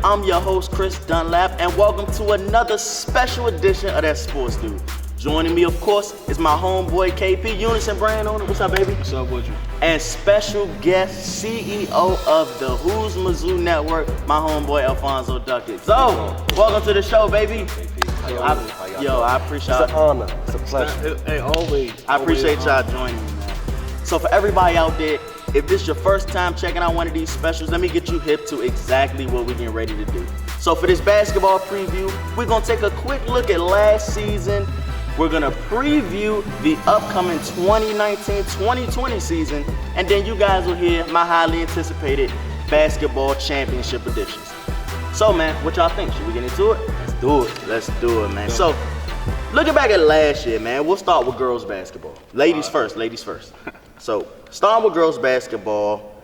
I'm your host, Chris Dunlap, and welcome to another special edition of That Sports Dude. Joining me, of course, is my homeboy KP, Unison Brand owner. What's up, baby? What's up with you? And special guest CEO of the Houzmazoo Network, my homeboy Alfonzo Duckett. So, welcome to the show, baby. I appreciate It's an honor. It's a pleasure. Hey, always. I appreciate y'all joining me, man. So for everybody out there, if this is your first time checking out one of these specials, let me get you hip to exactly what we're getting ready to do. So for this basketball preview, we're gonna take a quick look at last season. We're gonna preview the upcoming 2019-2020 season, and then you guys will hear my highly anticipated basketball championship predictions. So man, what y'all think? Should we get into it? Let's do it, man. So, looking back at last year, man, we'll start with girls basketball. Ladies first. So, starting with girls basketball,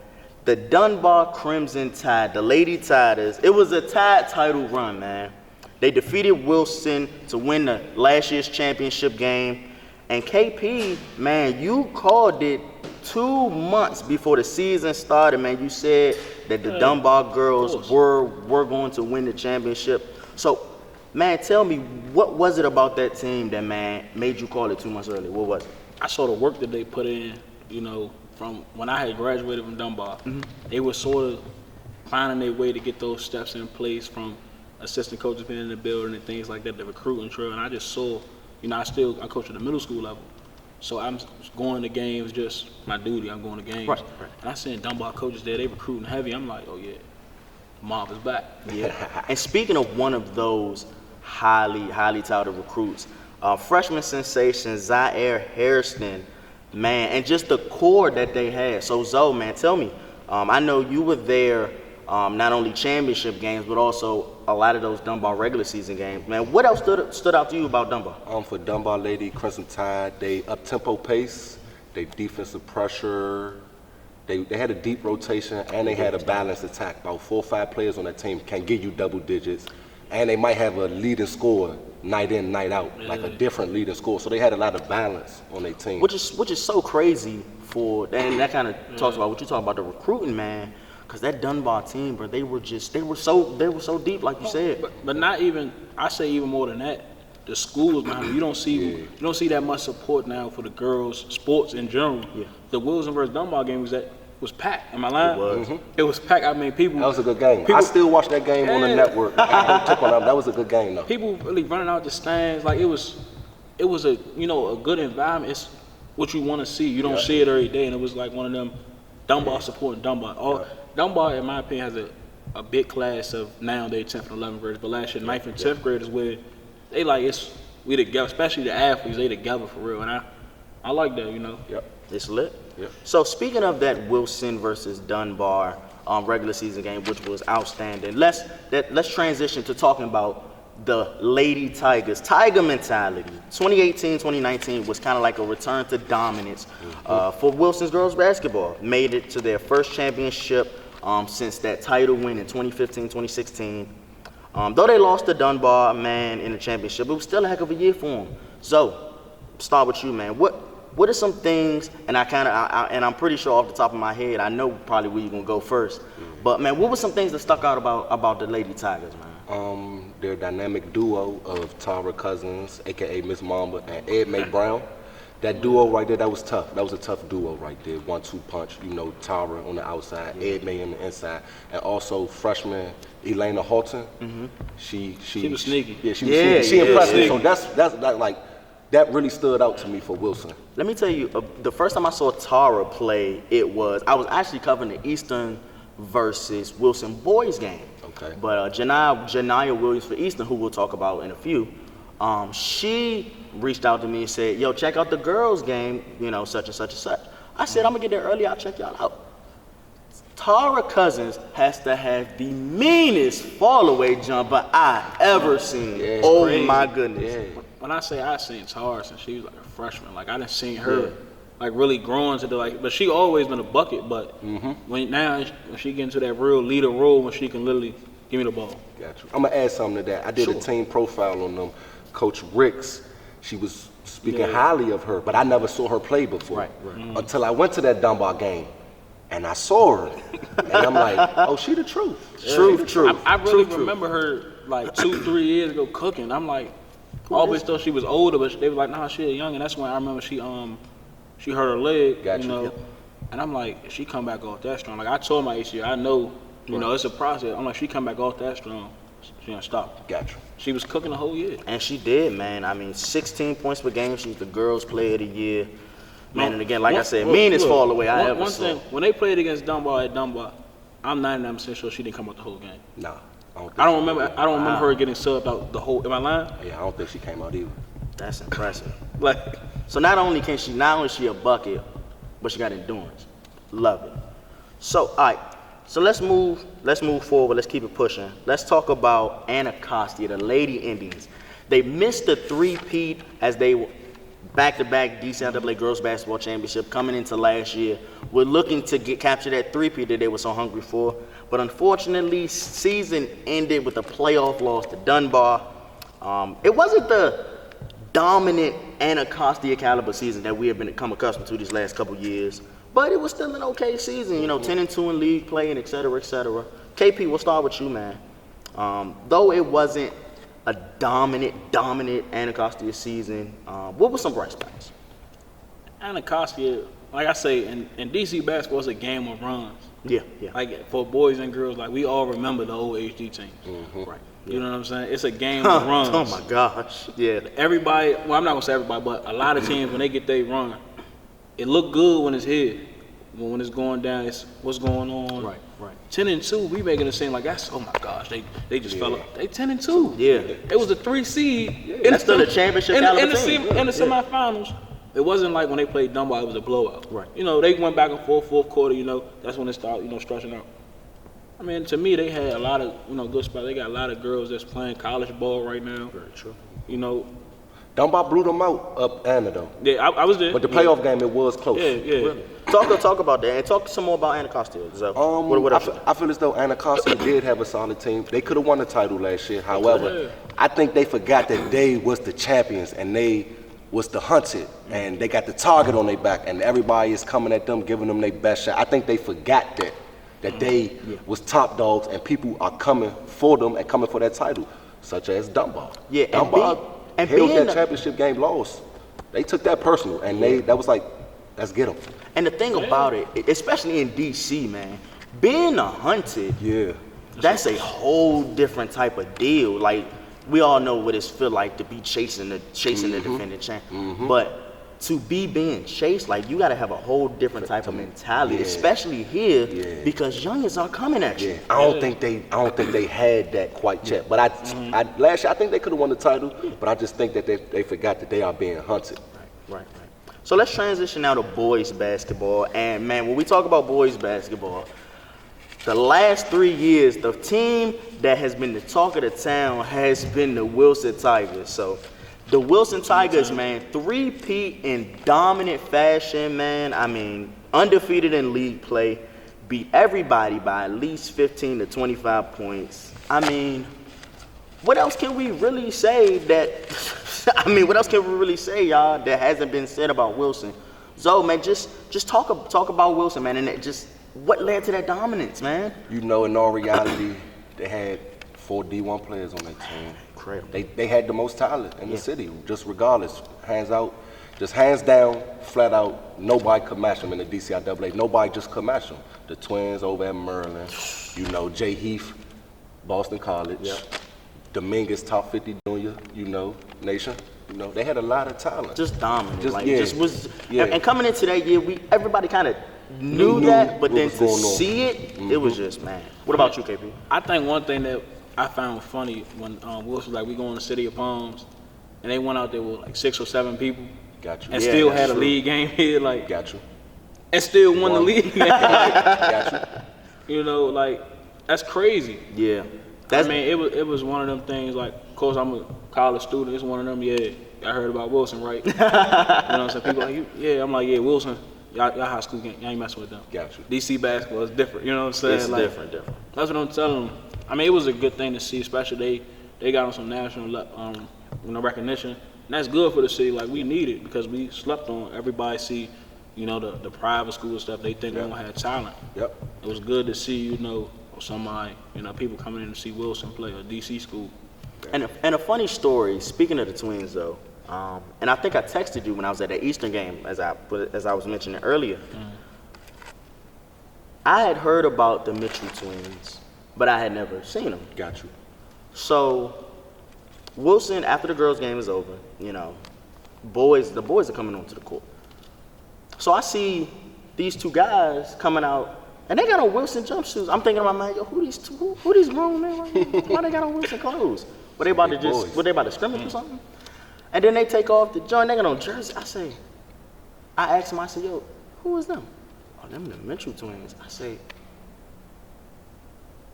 the Dunbar Crimson Tide, the Lady Tiders, it was a Tide title run, man. They defeated Wilson to win the last year's championship game. And KP, man, you called it 2 months before the season started, man. You said that the Dunbar girls were going to win the championship. So, man, tell me, what was it about that team that, man, made you call it 2 months early? What was it? I saw the work that they put in, you know, from when I had graduated from Dunbar. Mm-hmm. They were sort of finding their way to get those steps in place from assistant coaches being in the building and things like that, the recruiting trail. And I just saw, you know, I coach at the middle school level. So I'm going to games, just my duty, I'm going to games. Right. And I seen Dunbar coaches there, they recruiting heavy. I'm like, oh yeah, Mob is back. Yeah. And speaking of one of those highly touted recruits, freshman sensation Zaire Hairston, man, and just the core that they had. So Zoe, man, tell me, I know you were there, not only championship games, but also a lot of those Dunbar regular season games. Man, what else stood out to you about Dunbar? For Dunbar Lady Crimson Tide, they up-tempo pace, they defensive pressure, they had a deep rotation, and they had a balanced attack. About 4 or 5 players on that team can give you double digits. And they might have a leading scorer night in, night out, like a different leading scorer. So they had a lot of balance on their team. Which is so crazy and that kind of talks about what you talk about the recruiting, man. Because that Dunbar team, bro, they were so deep, like you said. But not even, I say even more than that. The schools, man, you don't see that much support now for the girls' sports in general. Yeah. The Wilson versus Dunbar game was packed. Am I lying? It was. Mm-hmm. It was packed. I mean, people. That was a good game. I still watch that game on the network. That was a good game, though. People really running out the stands like it was a a good environment. It's what you want to see. You don't see it every day, and it was like one of them Dunbar supporting Dunbar. Dunbar, in my opinion, has a big class of now they're 10th and 11th graders, but last year 9th and 10th graders where they we together, especially the athletes, they together for real, and I like that, Yep. It's lit. Yep. So speaking of that Wilson versus Dunbar regular season game, which was outstanding, let's transition to talking about the Lady Tigers. Tiger mentality. 2018-2019 was kind of like a return to dominance for Wilson's girls basketball. Made it to their first championship since that title win in 2015-2016. Though they lost to Dunbar, man, in the championship, it was still a heck of a year for them. So, start with you, man. What are some things, and I'm pretty sure off the top of my head, I know probably where you're gonna go first. But man, what were some things that stuck out about the Lady Tigers, man? Their dynamic duo of Tara Cousins, aka Miss Mamba, and Ed May Brown. That duo right there, that was tough. That was a tough duo right there. 1-2 punch. Tara on the outside, Ed May on the inside, and also freshman Elena Halton. Mm-hmm. She was sneaky. Yeah, she was sneaky. She impressed me. So that's like. That really stood out to me for Wilson. Let me tell you, the first time I saw Tara play, I was actually covering the Eastern versus Wilson boys game. Okay. But Janiyah Williams for Eastern, who we'll talk about in a few, she reached out to me and said, yo, check out the girls game, such and such and such. I said, I'm going to get there early, I'll check y'all out. Tara Cousins has to have the meanest fall-away jumper I ever seen. Yeah, oh, crazy. My goodness. Yeah. When I say I seen Tara since she was like a freshman, like I didn't see her like really growing to but she always been a bucket, but when she get into that real leader role when she can literally give me the ball. Got you. I'm gonna add something to that. I did a team profile on them. Coach Ricks, she was speaking highly of her, but I never saw her play before. Right. Until I went to that Dunbar game. And I saw her, and I'm like, oh, she the truth. Truth. I really remember her like 2-3 years ago cooking. I'm like, I always thought she was older, but they were like, nah, she young. And that's when I remember she hurt her leg, you know. And I'm like, if she come back off that strong, like I told my ACL, I know, you know, it's a process. I'm like, she come back off that strong, she gonna stop. Gotcha. She was cooking the whole year. And she did, man. I mean, 16 points per game. She was the girls' player of the year. Man, and again, like I said, meanest fall away I ever saw. One thing, when they played against Dunbar at Dunbar, I'm 99% sure she didn't come out the whole game. Nah, I don't remember her getting subbed out the whole. Am I lying? Yeah, I don't think she came out either. That's impressive. Like, so not only is she a bucket, but she got endurance. Love it. So, all right. So let's move forward. Let's keep it pushing. Let's talk about Anacostia, the Lady Indians. They missed the three-peat as they were back-to-back DCIAA Girls Basketball Championship coming into last year. We're looking to capture that three-peat that they were so hungry for. But unfortunately, season ended with a playoff loss to Dunbar. It wasn't the dominant Anacostia caliber season that we have become accustomed to these last couple years. But it was still an okay season, you know, 10-2 in league play and et cetera, et cetera. KP, we'll start with you, man. Though it wasn't a dominant Anacostia season, what were some bright spots? Anacostia, like I say, in DC basketball, it's a game of runs. Yeah. Like for boys and girls, like we all remember the old HD teams. Right. You know what I'm saying? It's a game of runs. Oh my gosh. Yeah. Everybody, well, I'm not gonna say everybody, but a lot of teams when they get their run, it look good when it's here. But when it's going down, it's what's going on. Right. 10-2, we making it seem like that's, oh my gosh, they just fell up. They 10-2. Yeah. It was a 3 seed. That's still a championship caliber team. In the semifinals, it wasn't like when they played Dunbar, it was a blowout. Right. You know, they went back and forth, fourth quarter, you know, that's when it started, you know, stretching out. I mean, to me, they had a lot of, you know, good spots. They got a lot of girls that's playing college ball right now. Very true. You know. Dunbar blew them out up Anna, though. Yeah, I was there. But the playoff game, it was close. Yeah. Really? Talk about that and talk some more about Anacostia. I feel as though Anacostia did have a solid team. They could have won the title last year. However, I think they forgot that they was the champions and they was the hunted, and they got the target on their back, and everybody is coming at them, giving them their best shot. I think they forgot that they was top dogs, and people are coming for them and coming for that title, such as Dunbar. Yeah, Dunbar held that championship game lost. They took that personal, and that was like, let's get them. And the thing about it, especially in DC, man, being a hunted, that's a whole different type of deal. Like, we all know what it feel like to be chasing the defending champ. But to be being chased, like, you got to have a whole different type of mentality, especially here, because youngins are coming at you. I don't think they had that quite yet. But last year I think they could have won the title, but I just think that they forgot that they are being hunted. Right. So let's transition now to boys basketball. And man, when we talk about boys basketball, the last 3 years, the team that has been the talk of the town has been the Wilson Tigers. So the Wilson Tigers, man, 3-peat in dominant fashion, man. I mean, undefeated in league play, beat everybody by at least 15 to 25 points. I mean, what else can we really say y'all, that hasn't been said about Wilson? So, man, just talk about Wilson, man, and just what led to that dominance, man. You know, in all reality, they had 4 D1 players on their team. Incredible. They had the most talent in the city, just regardless. Hands down, flat out, nobody could match them in the DCIAA. Nobody just could match them. The twins over at Maryland, you know, Jay Heath, Boston College, Dominguez, top 50 junior, you know, nation. You know, they had a lot of talent. Just dominant. Yeah. And coming into that year, everybody kind of knew that, but then to see it, it was just, man. What about you, KP? I think one thing that I found funny when Wilson was like, we go in the City of Palms, and they went out there with like 6 or 7 people. Got you. And still had a league game here, like. Got you. And still won the league game. Got you. You know, like, that's crazy. Yeah. I mean, it was one of them things, like, of course, I'm a college student. It's one of them, I heard about Wilson, right? You know what I'm saying? People like, I'm like, Wilson, y'all high school game, y'all ain't messing with them. Got you. DC basketball is different, you know what I'm saying? It's like, different. That's what I'm telling them. I mean, it was a good thing to see, especially they got on some national recognition. And that's good for the city. Like, we need it because we slept on. Everybody see you know, the private school stuff, they think we don't have talent. Yep. It was good to see, you know, somebody, you know, people coming in to see Wilson play a DC school. And a funny story, speaking of the Twins though, and I think I texted you when I was at the Eastern game, as I was mentioning earlier. I had heard about the Mitchell twins, but I had never seen them. Got you. So Wilson, after the girls' game is over, you know, the boys are coming onto the court. So I see these two guys coming out, and they got on Wilson jumpsuits. I'm thinking in my mind, yo, who these grown men right now? Why they got on Wilson clothes? Were they about to scrimmage or something? And then they take off the joint, they got on jersey. I asked him, I said, yo, who is them? Oh, them the Mitchell twins. I say,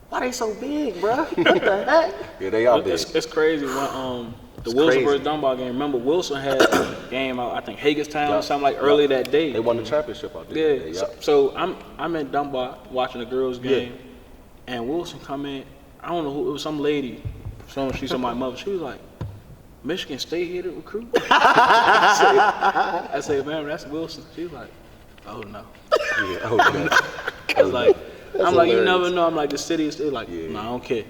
why they so big, bro? What the heck? Yeah, they are big. It's crazy when the It's Wilson crazy. versus Dunbar game. Remember, Wilson had a game out, I think Hagerstown or something like early that day. They won the championship out there. Yeah. Yep. So I'm in Dunbar watching the girls' game, and Wilson come in. I don't know who it was. Some lady. She saw my mother. She was like, "Michigan State here to recruit." I say, "Man, that's Wilson." She was like, "Oh no." Yeah, oh, no. I was like, I'm like, you hilarious. never know. I'm like, the city is still like, Yeah. no, I don't care.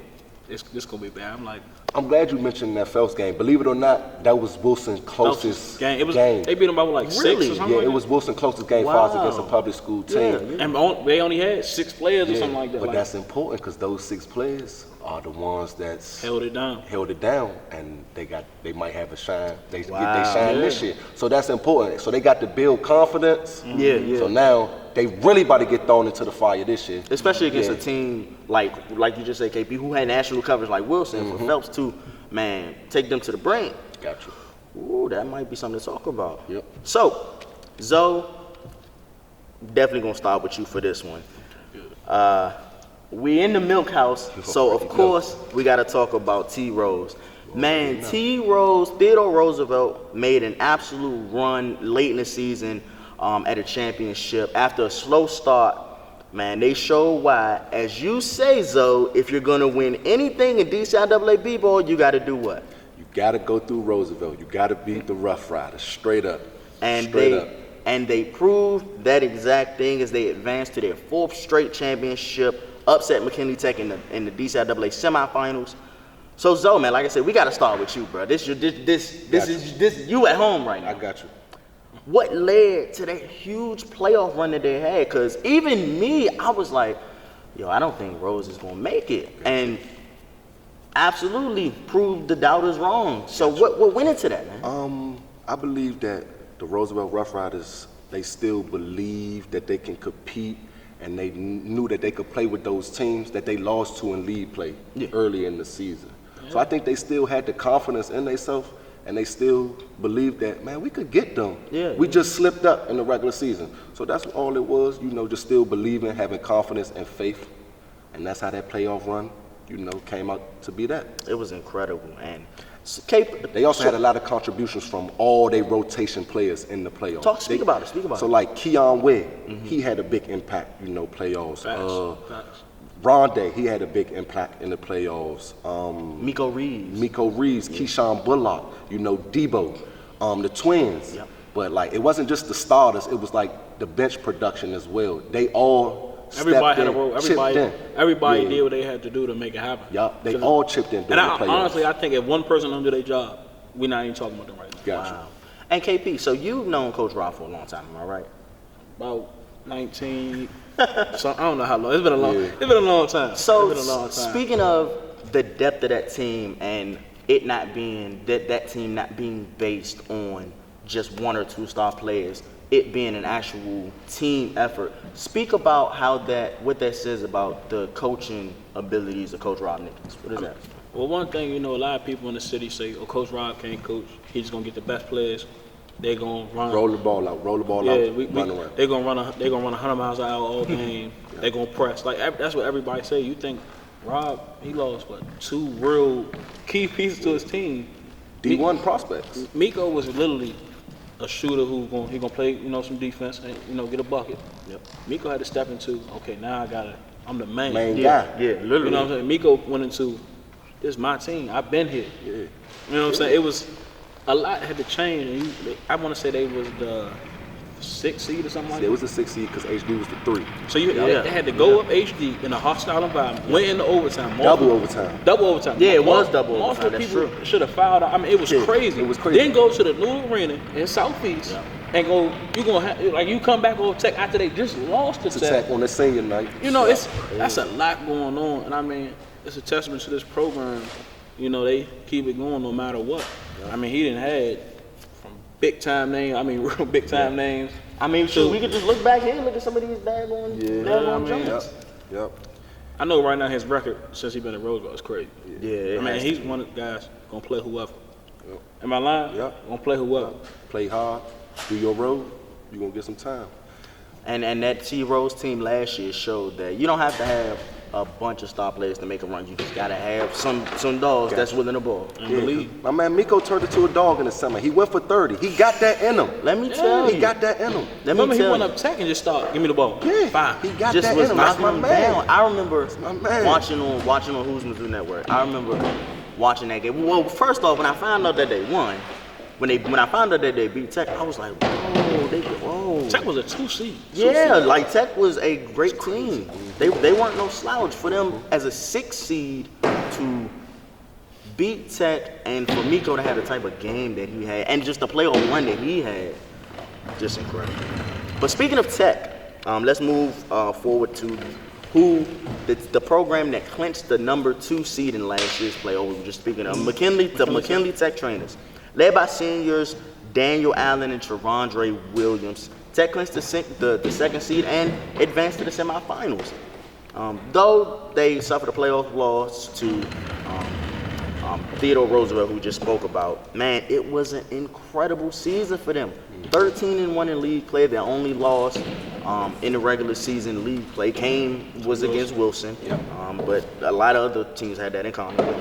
This gonna be bad. I'm like, I'm glad you mentioned that Phelps game. Believe it or not, that was Wilson's closest game. It was. game. They beat them by like Really? 6 or something. Yeah, like it was Wilson's closest game for us Wow. against a public school team. that. And they only had 6 players or something like that. But Like, that's important because those 6 players are the ones that's held it down. held it down, and they might have a shine. They get Wow. they shine this year, so that's important. So they got to build confidence. Yeah. So now they really about to get thrown into the fire this year. Especially against Yeah. a team like you just said, KP, who had national coverage like Wilson. For Phelps too, man, take them to the brink. Got you. Ooh, that might be something to talk about. Yep. So, Zoe, definitely gonna start with you for this one. We in the milk house, so of course we gotta talk about T. Rose. Man, T. Rose, Theodore Roosevelt made an absolute run late in the season at a championship. After a slow start, man, they showed why. As you say, Zoe, if you're gonna win anything in DCIAA BBall, you gotta do what? You got to go through Roosevelt. You got to beat the Rough Riders straight up. And Straight up. they proved that exact thing as they advanced to their 4th straight championship, upset McKinley Tech in the DCIAA semifinals. So Zoe, man, like I said, we got to start with you, bro. This is you at home right I now. got you. What led to that huge playoff run that they had? Because even me, I was like, yo, I don't think Rose is gonna make it, and absolutely proved the doubters wrong. So what went into that, man? I believe that the Roosevelt Rough Riders, they still believe that they can compete, and they knew that they could play with those teams that they lost to in league play early in the season. So I think they still had the confidence in themselves, and they still believed that, man, we could get them. We just slipped up in the regular season. So that's all it was, just still believing, having confidence and faith. And that's how that playoff run, came out to be that. It was incredible, and They also had a lot of contributions from all their rotation players in the playoffs. Speak about it. So like Keon Webb, he had a big impact, playoffs. Facts. Rondé, he had a big impact in the playoffs. Miko Reeves. Keyshawn Bullock, Debo, the Twins. Yep. But like, it wasn't just the starters, it was like the bench production as well. They all Everybody had a stepped in, role. chipped Everybody in. did what they had to do to make it happen. Yup, they all chipped in during And the playoffs. honestly, I think if one person don't do their job, we're not even talking about them right now. Gotcha. Wow. And KP, so you've known Coach Rob for a long time, am I right? About 19. So I don't know how long. It's been a long. Yeah. It's been a long time. So it's been a long time. speaking of the depth of that team and it not being that team not being based on just 1 or 2 star players, it being an actual team effort. Speak about what that says about the coaching abilities of Coach Rob Nichols. What is that? Well, one thing, a lot of people in the city say, "Oh, Coach Rob can't coach. He's just gonna get the best players. They're gonna run. Roll the ball out, run around. They're gonna run 100 miles an hour all game. They're gonna press. Like that's what everybody say. You think Rob? He lost 2 real key pieces to his team. D1 prospects. Miko was literally a shooter he gonna play, some defense and get a bucket. Yep. Miko had to step into, okay, now I'm the main. Main guy. Yeah, literally. You know what I'm saying? Miko went into, this is my team. I've been here. Yeah. You know what I'm saying? It was a lot had to change, and I want to say they was the 6th seed or something like It that. was a 6 seed because HD was the 3. So they had to go up HD in a hostile environment, went into overtime. Double overtime. Double overtime. Yeah, it was double Multiple overtime, that's people true. should have fouled out. I mean, it was crazy. It was crazy. Then go to the new arena in Southeast and go, you come back over Tech after they just lost to To Tech. Tech on the senior night. You know, that's a lot going on. And I mean, it's a testament to this program. You know, they keep it going no matter what. I mean, he didn't had from big time names, real big time names. I mean, shoot, we could just look back here and look at some of these daggone jumps. Yep. I know right now his record since he been at Roosevelt is crazy. Yeah, I mean, he's one of the guys gonna play whoever. Am I lying? Yeah. Gonna play whoever. Play hard, do your road, you're going to get some time. And that T-Rose team last year showed that you don't have to have a bunch of star players to make a run. You just gotta have some dogs that's willing to ball. And believe. My man Miko turned into a dog in the summer. He went for 30. He got that in him. Let me tell you. He got that in him. Let me Remember, he tell went you. up Tech and just started, give me the ball. Yeah, Fine. he got Just that was in him. That's knocking my them man. down. I remember my man. watching on Houzmazoo Network. I remember watching that game. Well, first off, when I found out that they won, when I found out that they beat Tech, I was like, whoa. Tech was a 2 seed. Yeah, like Tech was a great team. They weren't no slouch. For them as a 6 seed to beat Tech and for Miko to have the type of game that he had and just the playoff run that he had, just incredible. But speaking of Tech, let's move forward to the program that clinched the number 2 seed in last year's playoff. We were just speaking of McKinley Tech trainers, led by seniors Daniel Allen and Trevondre Williams. Tech clinched the 2nd seed and advanced to the semifinals. Though they suffered a playoff loss to Theodore Roosevelt, who we just spoke about, man, it was an incredible season for them. 13-1 in league play. Their only loss in the regular season league play was against Wilson. But a lot of other teams had that in common with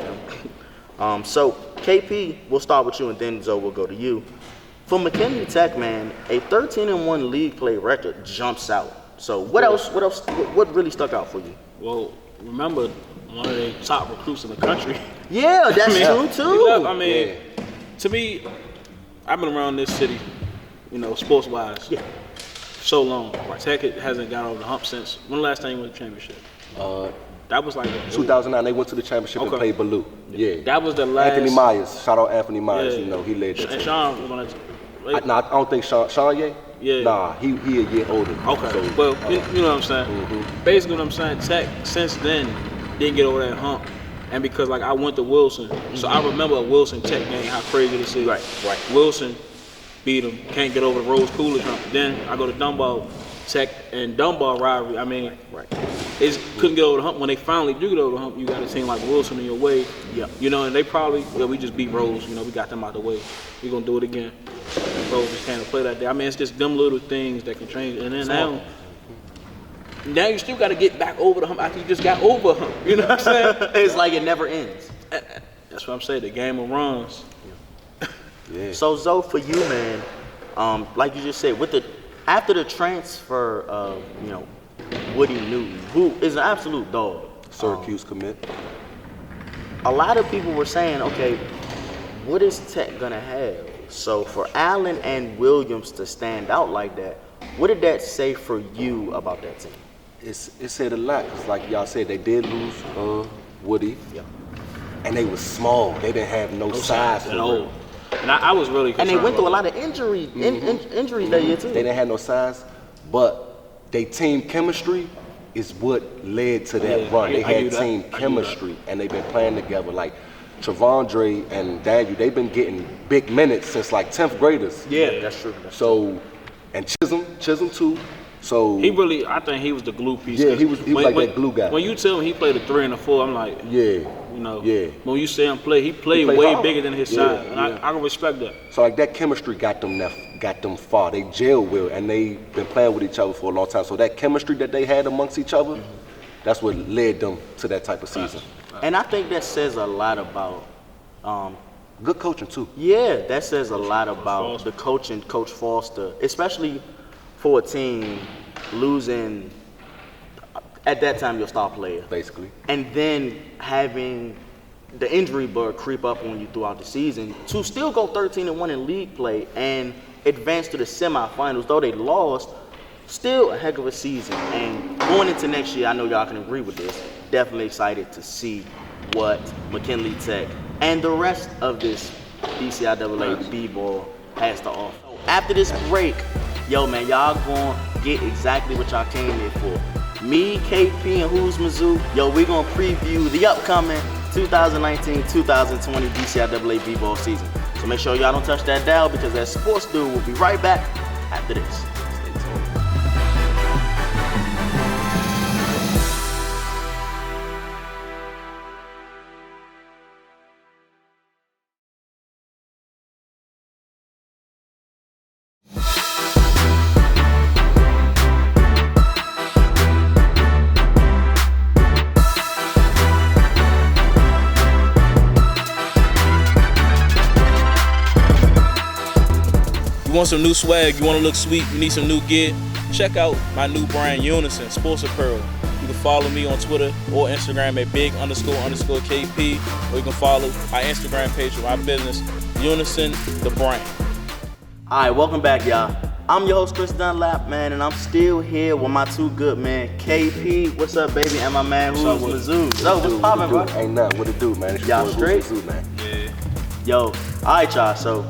them. So KP, we'll start with you, and then Zoe will go to you. For McKinley Tech, man, a 13-1 league play record jumps out. So what really stuck out for you? Well, remember, one of the top recruits in the country. Yeah, that's true too. To me, I've been around this city, sports-wise, so long. Tech hasn't got over the hump since. When the last time you won the championship? That was like 2009, they went to the championship and played Baloo. Yeah. That was the last. Anthony Myers. Shout out Anthony Myers. He led that And team. Sean, I don't think Sean Ye? Yeah. Nah, he a year older. Okay. So, Well, you know what I'm saying? Basically what I'm saying, Tech since then didn't get over that hump. And because I went to Wilson, so I remember a Wilson Tech game, how crazy this is. Right. Wilson beat them, can't get over the Rose Coolidge hump. Then I go to Dunbar, Tech and Dunbar rivalry. I mean, it couldn't get over the hump. When they finally do get over the hump, you got a team like Wilson in your way. Yeah. And they probably, we just beat Rose. We got them out the way. We're going to do it again. Rose just can't play that day. I mean, it's just them little things that can change. And then now you still got to get back over the hump after you just got over the hump. You know what I'm saying? It's like it never ends. That's what I'm saying, the game of runs. yeah. So Zoe, for you, man, like you just said, after the transfer of Woody Newton, who is an absolute dog, Syracuse commit. a lot of people were saying, okay, what is Tech gonna have? So for Allen and Williams to stand out like that, what did that say for you about that team? It said a lot, because like y'all said, they did lose Woody. Yeah. And they was small. They didn't have no size for real. And I was really And concerned they went through a about lot of injuries that year too. They didn't have no size, but their team chemistry is what led to that Yeah, run. They I had knew that. team I knew chemistry, and they've been playing together. Like Trevondre and Daniel, they've been getting big minutes since like 10th graders. Yeah, that's true. So, and Chisholm too. So I think he was the glue piece. Yeah, he was like that glue guy. When you tell me he played a 3 and a 4, I'm like, yeah. Yeah. When you say him play, he played played way hard. bigger than his Yeah, size. And yeah. I can respect that. So like that chemistry got them far. They gel well, and they been playing with each other for a long time. So that chemistry that they had amongst each other, that's what led them to that type of season. And I think that says a lot about Good coaching too. yeah, that says a lot about the coaching, Coach Foster, especially for a team losing at that time your star player. Basically. And then having the injury bug creep up on you throughout the season to still go 13-1 in league play and advanced to the semifinals. Though they lost, still a heck of a season. And going into next year, I know y'all can agree with this. Definitely excited to see what McKinley Tech and the rest of this DCIAA B-ball has to offer. After this break, yo man, y'all gonna get exactly what y'all came here for. Me, KP, and Houzmazoo, yo, we gonna preview the upcoming 2019-2020 DCIAA B-ball season. So make sure y'all don't touch that dial, because that sports dude will be right back after this. Stay tuned. You want some new swag, you want to look sweet, you need some new gear, check out my new brand, Unison Sports Apparel. You can follow me on Twitter or Instagram at big__KP, or you can follow our Instagram page for my business, Unison the Brand. All right, welcome back, y'all. I'm your host, Chris Dunlap, man, and I'm still here with my two good men, KP, what's up, baby, and my man, Houzmazoo. So, what's poppin', bro? Ain't nothing. What it do, man? It's Y'all your boy, straight? Houzmazoo, man. Yeah. Yo, all right, y'all, so,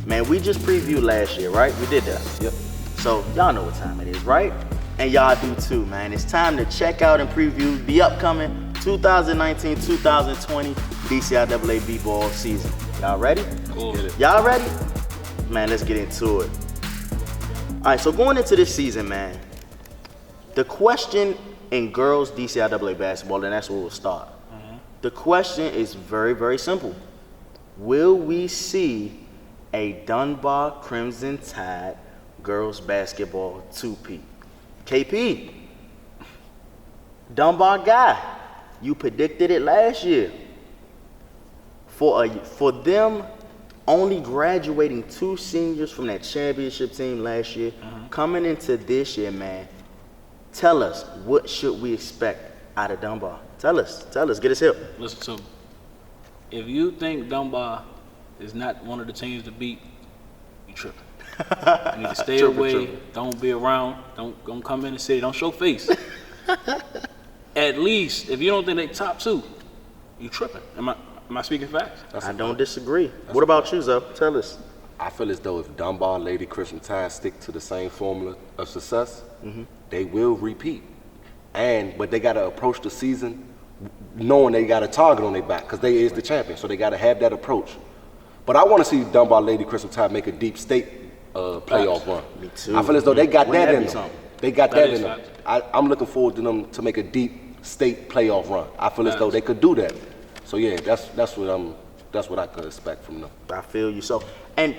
man, we just previewed last year, right? We did that. Yep. So, y'all know what time it is, right? And y'all do too, man. It's time to check out and preview the upcoming 2019-2020 DCIAA B-ball season. Y'all ready? Cool. Y'all ready? Man, let's get into it. All right, so going into this season, man, the question in girls DCIAA basketball, and that's where we'll start. The question is very, very simple. Will we see a Dunbar Crimson Tide girls basketball two-peat? KP, Dunbar guy, you predicted it last year. For them only graduating 2 seniors from that championship team last year, coming into this year, man, tell us, what should we expect out of Dunbar? Tell us, get us hip. Listen to me. If you think Dunbar is not one of the teams to beat, you tripping. You need to stay away. Don't be around. Don't come in the city. Don't show face. At least, if you don't think they top 2, you tripping. Am I speaking facts? I don't disagree. What about you, Zoe? Tell us. I feel as though if Dunbar, Lady Crimson Tide stick to the same formula of success, they will repeat. But they got to approach the season knowing they got a target on their back, because they is the champion. So they got to have that approach. But I want to see Dunbar, Lady Crimson Tide make a deep state playoff run. Me too. I feel as though they got that in them. Something. They got that in them. Facts. I'm looking forward to them to make a deep state playoff run. I feel as though they could do that. So yeah, that's what I could expect from them. I feel you. So, and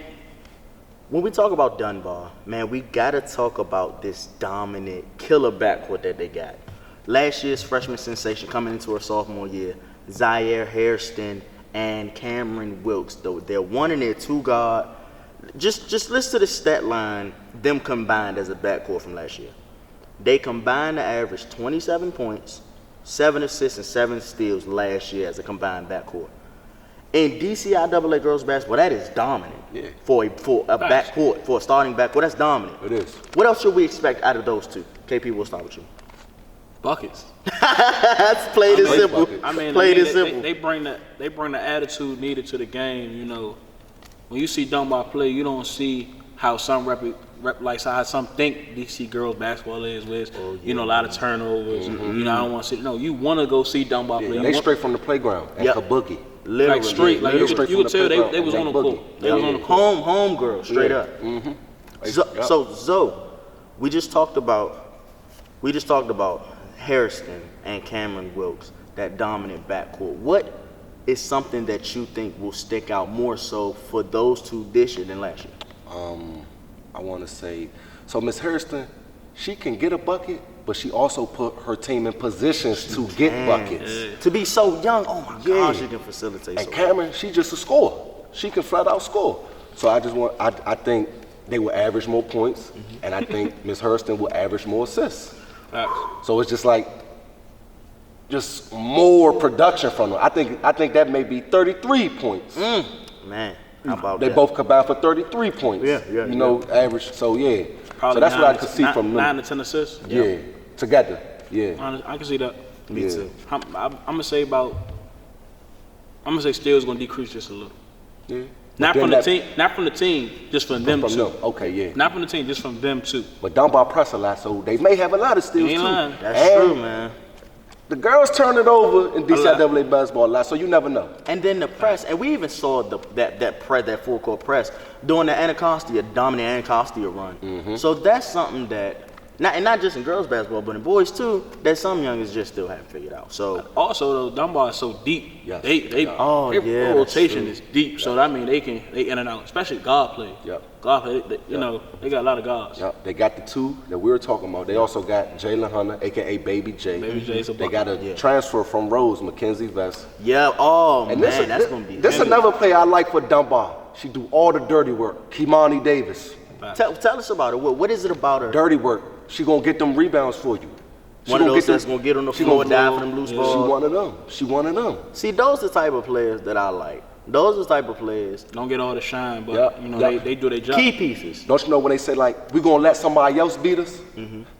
when we talk about Dunbar, man, we gotta talk about this dominant killer backcourt that they got. Last year's freshman sensation coming into her sophomore year, Zaire Hairston and Cameron Wilkes. Though they're 1 and they're 2 guard. Just listen to the stat line, them combined as a backcourt from last year. They combined to average 27 points, 7 assists, and 7 steals last year as a combined backcourt. In DCIAA girls basketball, that is dominant. Yeah. For a backcourt, for a starting backcourt, that's dominant. It is. What else should we expect out of those two? KP, we'll start with you. Buckets. That's plain and simple. buckets. I mean, Plain and simple. they bring the attitude needed to the game. You know, when you see Dunbar play, you don't see how some how some think DC girls basketball is with, you know, a lot of turnovers. You know, I don't want to see. No, you want to go see Dunbar play. They straight from the playground at Kabuki. Literally. Like straight, like you straight could from the tell playground they was and on the boogie. court. They was on the court. Home girl, straight up. So Zoe, we just talked about Hairston and Cameron Wilkes, that dominant backcourt. What is something that you think will stick out more so for those two this year than last year? I want to say, so Miss Hairston, she can get a bucket, but she also put her team in positions to get buckets. To be so young, oh my gosh, you can facilitate. And So Cameron, she just a scorer. She can flat out score. So I think they will average more points, and I think Miss Hairston will average more assists. So it's just like, more production from them. I think that may be 33 points. Man, How about They that? both combined for 33 points. Yeah, You know, average. So yeah. Probably so that's what I could see from them. 9 to 10 assists. Yeah, together. Yeah. I can see that. Me Yeah. too. I'm gonna say steals gonna decrease just a little. Yeah. Not But from then the team, not from the team, just from them From two. them. Okay, yeah. Not from the team, just from them two. But Dunbar press a lot, so they may have a lot of steals You ain't too. lying. That's And true, man. The girls turn it over in DCIAA basketball a lot, so you never know. And then the press, and we even saw that full court press during the Anacostia, dominant Anacostia run. Mm-hmm. So that's something that, not just in girls basketball, but in boys too, that some youngins just still haven't figured out. So Also, though, Dunbar is so deep. Yes. Oh, their yeah, that's rotation true. is deep. So that mean they in and out, especially guard play. Yep. Guard play, you know, they got a lot of guards. Yep. They got the two that we were talking about. They also got Jalen Hunter, aka Baby J. Baby J's a They got a Yeah. transfer from Rose, Mackenzie Vest. yeah, oh And man, that's gonna be. this another player I like for Dunbar. She do all the dirty work. Kimani Davis. Tell us about her. What is it about her? Dirty work. She gonna get them rebounds for you. She One of gonna those get that's gonna get on the she floor, gonna die blow. for them loose She balls. one of them. She one of them. See, those are the type of players that I like. Those are the type of players. Don't get all the shine, but Yep, you know yep. they do their job. Key pieces. Don't you know when they say like, we gonna let somebody else beat us?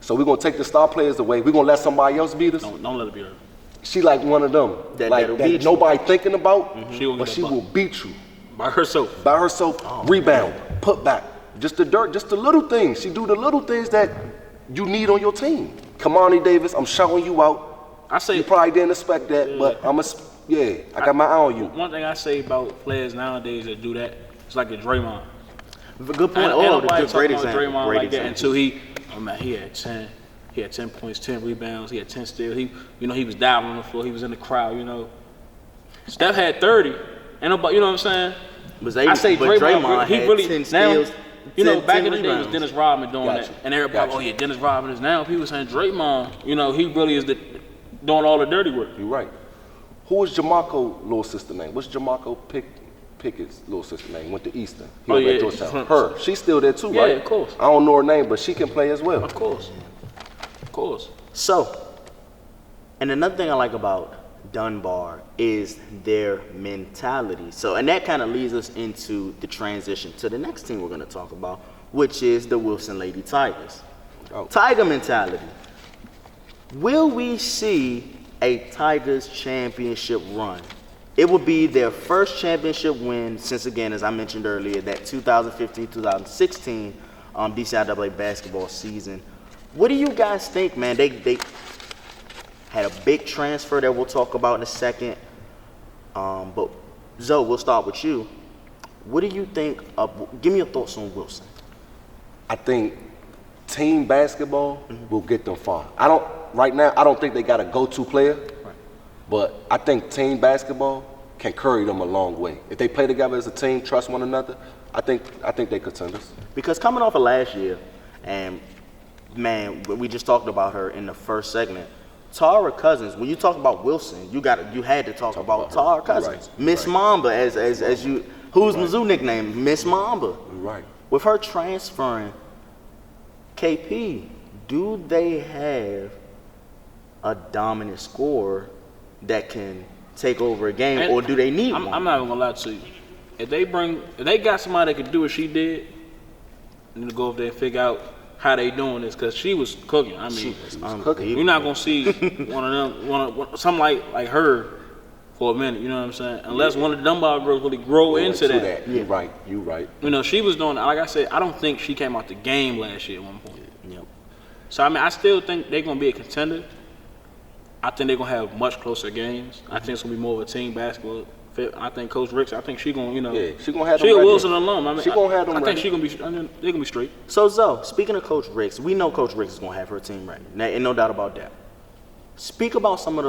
So we gonna take the star players away. We gonna let somebody else beat us? Don't let it be her. She like one of them. That'll that beat you. nobody thinking about, She will but get she that will buck. beat you. By herself. By herself, rebound, put back. Just the dirt, just the little things. She do the little things that you need on your team. Kamani Davis, I'm showing you out. I say You probably didn't expect that, but I got my eye on you. one thing I say about players nowadays that do that, it's like a Draymond. Good point. Ain't Oh, nobody great talking about example. Draymond Great like that example. until he had 10 points, 10 rebounds, he had 10 steals. He was diving on the floor, he was in the crowd, Steph had 30. Ain't nobody, you know what I'm saying? I say Draymond he had really 10 now, steals. back 10 in the day it was rebounds. Dennis Rodman doing Gotcha. that. And everybody, Gotcha. oh yeah, Dennis Rodman is now. People saying Draymond, he really is doing all the dirty work. You're right. Who is Jamarco's little sister name? What's Jamarco Pickett's little sister name? Went to Eastern. He Oh, went yeah. to Georgetown. Her. She's still there too, Yeah, right? of course. I don't know her name, but she can play as well. Of course. Of course. So, and another thing I like about Dunbar is their mentality. So, and that kind of leads us into the transition to the next team we're going to talk about, which is the Wilson Lady Tigers. Oh. Tiger mentality. Will we see a Tigers championship run? It will be their first championship win since, again, as I mentioned earlier, that 2015-2016 DCIAA basketball season. What do you guys think, man? They had a big transfer that we'll talk about in a second. But Zoe, we'll start with you. What do you think give me your thoughts on Wilson. I think team basketball will get them far. Right now, I don't think they got a go-to player, but I think team basketball can carry them a long way. If they play together as a team, trust one another, I think they contenders. Because coming off of last year, and man, we just talked about her in the first segment. Tara Cousins. When you talk about Wilson, you had to talk about Tara Cousins, Right, Miss right. Mamba, as you Houzmazoo nickname, Miss Mamba. You're right. With her transferring, KP, do they have a dominant scorer that can take over a game, or do they need one? I'm not even gonna lie to you. If they got somebody that could do what she did, they need to go over there and figure out how they doing this, because she was cooking. I mean, Unbelievable. you're not gonna see one of them, something like her for a minute. You know what I'm saying? Unless one of the Dunbar girls really grow into that. You're right. You're right. She was doing. Like I said, I don't think she came out the game last year at one point. Yep. So I mean, I still think they're gonna be a contender. I think they're gonna have much closer games. I think it's gonna be more of a team basketball fit. I think Coach Ricks, I think she gonna, Yeah, she gonna have them she a ready. Wilson alum. I mean, She gonna have them I think ready. they're gonna be straight. So Zoe, speaking of Coach Ricks, we know Coach Ricks is gonna have her team ready. Ain't no doubt about that. Speak about some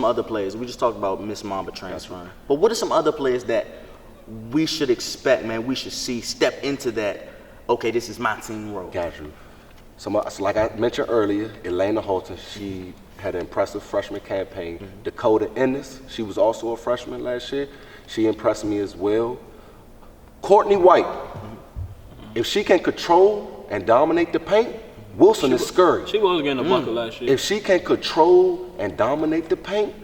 other players. We just talked about Miss Mamba transferring, but what are some other players that we should expect, man? We should see step into that. Okay, this is my team role. Got you. So like I mentioned earlier, Elena Holton, she had an impressive freshman campaign. Dakota Ennis, she was also a freshman last year. She impressed me as well. Courtney White, if she can control and dominate the paint, Wilson is scurry. She was getting a bucket last year. If she can control and dominate the paint,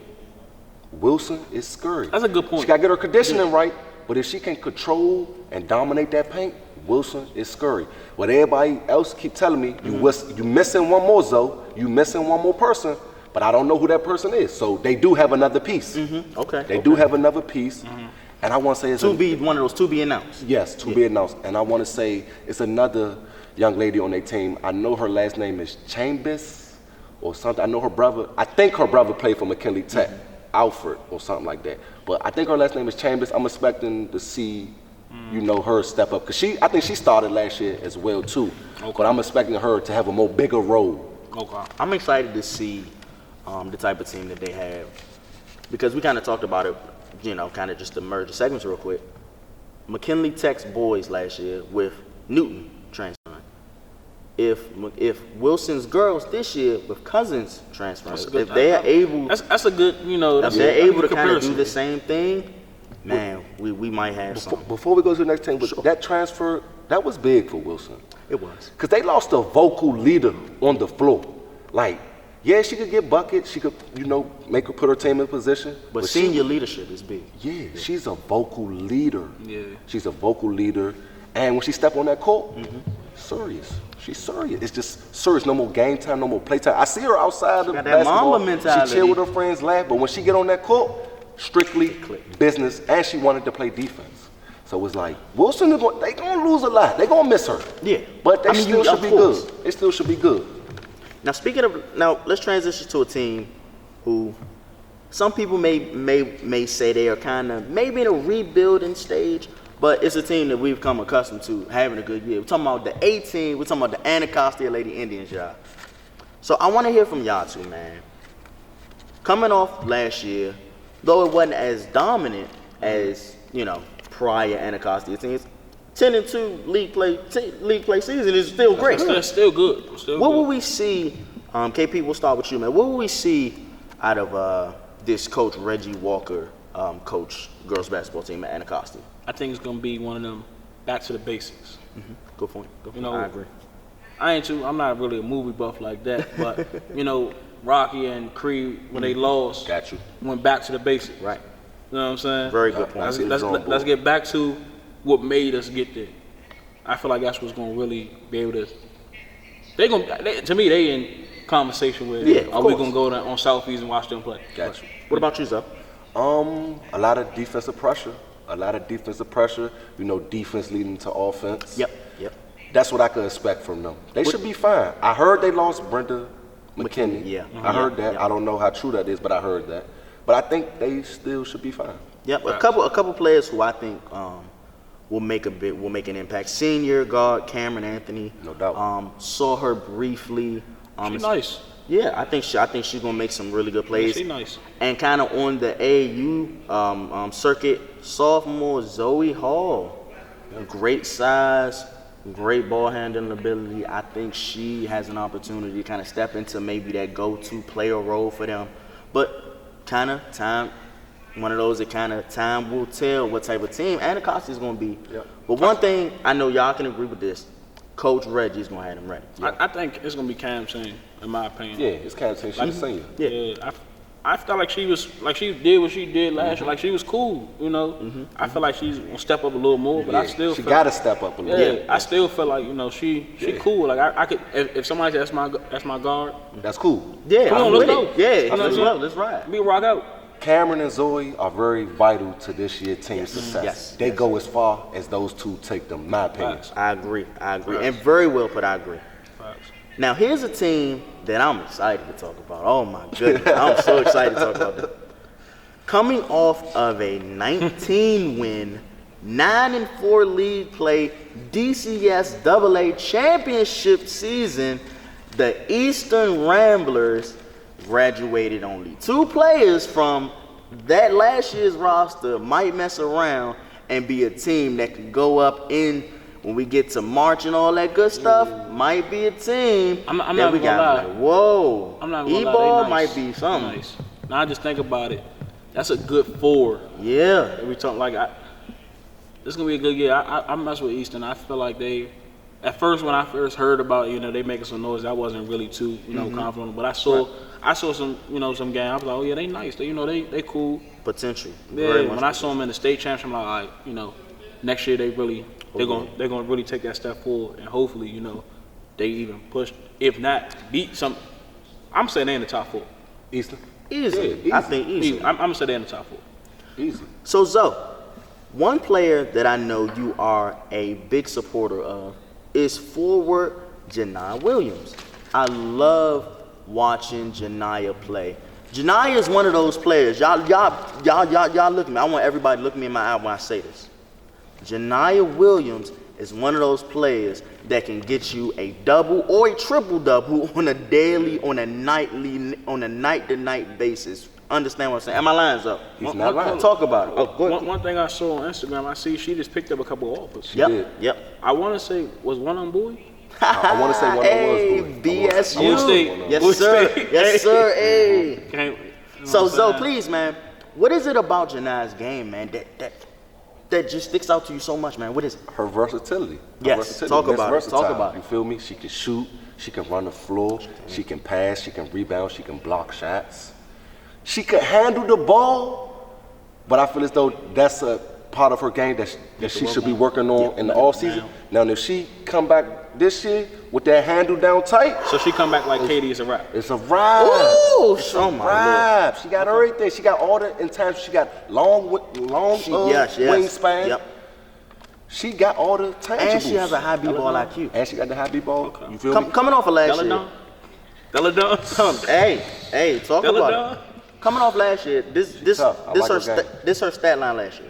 Wilson is scurry. That's a good point. She got to get her conditioning right, But if she can control and dominate that paint, Wilson is scurry. What everybody else keep telling me, you missing one more, Zoe. You missing one more person, but I don't know who that person is. So they do have another piece. Okay. They do have another piece. And I want to say it's one of those to be announced. Yes, to be announced. And I want to say it's another young lady on their team. I know her last name is Chambers or something. I know her brother. I think her brother played for McKinley Tech, Alfred or something like that. But I think her last name is Chambers. I'm expecting to see, her step up. Because I think she started last year as well too. Okay. But I'm expecting her to have a more bigger role. Okay. I'm excited to see the type of team that they have. Because we kind of talked about it, kind of just to merge the segments real quick. McKinley Tech's boys last year with Newton transferring. If Wilson's girls this year with Cousins transferring, if they are able, that's a good, if they're able to kind of do the same thing, man, we might have something. Before we go to the next team, that transfer, that was big for Wilson. It was. Because they lost a vocal leader on the floor. Like, yeah, she could get buckets. She could, make her put her team in position. But senior leadership is big. Yeah, she's a vocal leader. Yeah. She's a vocal leader. And when she step on that court, serious. She's serious. It's just serious. No more game time, no more play time. I see her outside of got that basketball. Mamba mentality. She chill with her friends, laugh. But when she get on that court, strictly business. And she wanted to play defense. So it's like, Wilson, they going to lose a lot. They going to miss her. Yeah. But they still should be good. They still should be good. Now let's transition to a team who some people may say they are kind of maybe in a rebuilding stage, but it's a team that we've come accustomed to having a good year. We're talking about the A team. We're talking about the Anacostia Lady Indians, y'all. So I want to hear from y'all two, man. Coming off last year, though it wasn't as dominant as prior Anacostia teams, 10-2 league play season is still great. That's still good. What will we see? KP, we'll start with you, man. What will we see out of this coach Reggie Walker coach girls basketball team at Anacostia? I think it's gonna be one of them back to the basics. Good point. I agree. I'm not really a movie buff like that, but Rocky and Creed when they lost, Got you. went back to the basics. Right. You know what I'm saying? Very good point. Let's get back to what made us get there. I feel like that's what's gonna really be able to. To me, they in conversation with. Yeah, of are we course. gonna go on Southeast and watch them play? Got you. What about you, Zoe? A lot of defensive pressure. Defense leading to offense. Yep. That's what I could expect from them. They should be fine. I heard they lost Brenda McKinney. Yeah. I heard that. I don't know how true that is, but I heard that. But I think they still should be fine. Yep. A couple players who I think will make an impact. Senior guard Cameron Anthony. No doubt. Saw her briefly. She's nice. Yeah, I think she's gonna make some really good plays. She's nice. And kind of on the AAU circuit, sophomore Zoe Hall, great size, great ball handling ability. I think she has an opportunity to kind of step into maybe that go-to player role for them. But kind of time, one of those that kind of time will tell what type of team Anacostia is gonna be. Yep. But one thing I know y'all can agree with this. Coach Reggie's gonna have them ready. I think it's gonna be Cam Singh, in my opinion. Yeah, it's kind of saying she's a senior. Yeah, I felt like she did what she did last year. Like she was cool, I feel like she's gonna step up a little more, but I still she feel got to step up a little. Yeah, I still feel like she cool. Like I could if somebody says that's my guard. That's cool. Yeah, Come on, I'm let's with go. it. Yeah, let's go. Let's ride. We rock out. Cameron and Zoe are very vital to this year's team success. Yes. They go as far as those two take them, my opinion. Facts. I agree. And very well put, I agree. Facts. Now, here's a team that I'm excited to talk about. Oh, my goodness. I'm so excited to talk about this. Coming off of a 19-win, 9-4 league play DCIAA championship season, the Eastern Ramblers graduated only 2 players from that last year's roster might mess around and be a team that can go up in when we get to March and all that good stuff. Might be a team I'm that not we gonna got. lie. Like, whoa, I'm not gonna lie. E-ball They nice. might be something. Nice. Now I just think about it. That's a good 4. Yeah, Every time, this is gonna be a good year. I mess with Eastern. I feel like they. At first, when I first heard about they making some noise, I wasn't really too confident. But I saw some some game. I was like, oh yeah, they nice. They they cool. Potential. Yeah, Very much when I saw him in the state championship, I'm like, all right, you know, next year they're gonna really take that step forward, and hopefully, you know, they even push, if not beat some. I'm saying they in the top 4. Eastern. Easy. Yeah, I easy. think easy. I'm gonna say they in the top 4. Easy. So Zoe, one player that I know you are a big supporter of is forward Janiyah Williams. I love watching Janiyah play. Janiyah is one of those players. Y'all look at me. I want everybody to look me in my eye when I say this. Janiyah Williams is one of those players that can get you a double or a triple double on a daily, on a night-to-night basis. Understand what I'm saying? Am I lying, Zoe? He's not lying. Talk about it. Oh, go ahead. One thing I saw on Instagram, I see she just picked up a couple of offers. Yep. I want to say, was one on Bowie? I want to say one of Hey, those. BSU. Yes, Wood sir. State. Yes, sir. Hey. You know So, what I'm Zoe, saying? please, man, what is it about Janiyah's game, man, that just sticks out to you so much, man? What is it? Her versatility. Yes, talk Miss about it. Versatile. Talk about it. You feel me? She can shoot. She can run the floor. She can pass. She can rebound. She can block shots. She can handle the ball. But I feel as though that's a part of her game that she should be working on in the off season. Now, if she come back this year with that handle down tight, So she come back like Katie is a wrap. it's a ride. Ooh, It's oh a my ride. She got everything. She got all the in times. She got long wingspan. Yep. She got all the tangibles. And she has a high B-ball IQ. And she got the high B-ball. You feel me? Coming off of last year. Deladon. Hey, talk about it. Coming off last year, this tough. I like her game. this her stat line last year.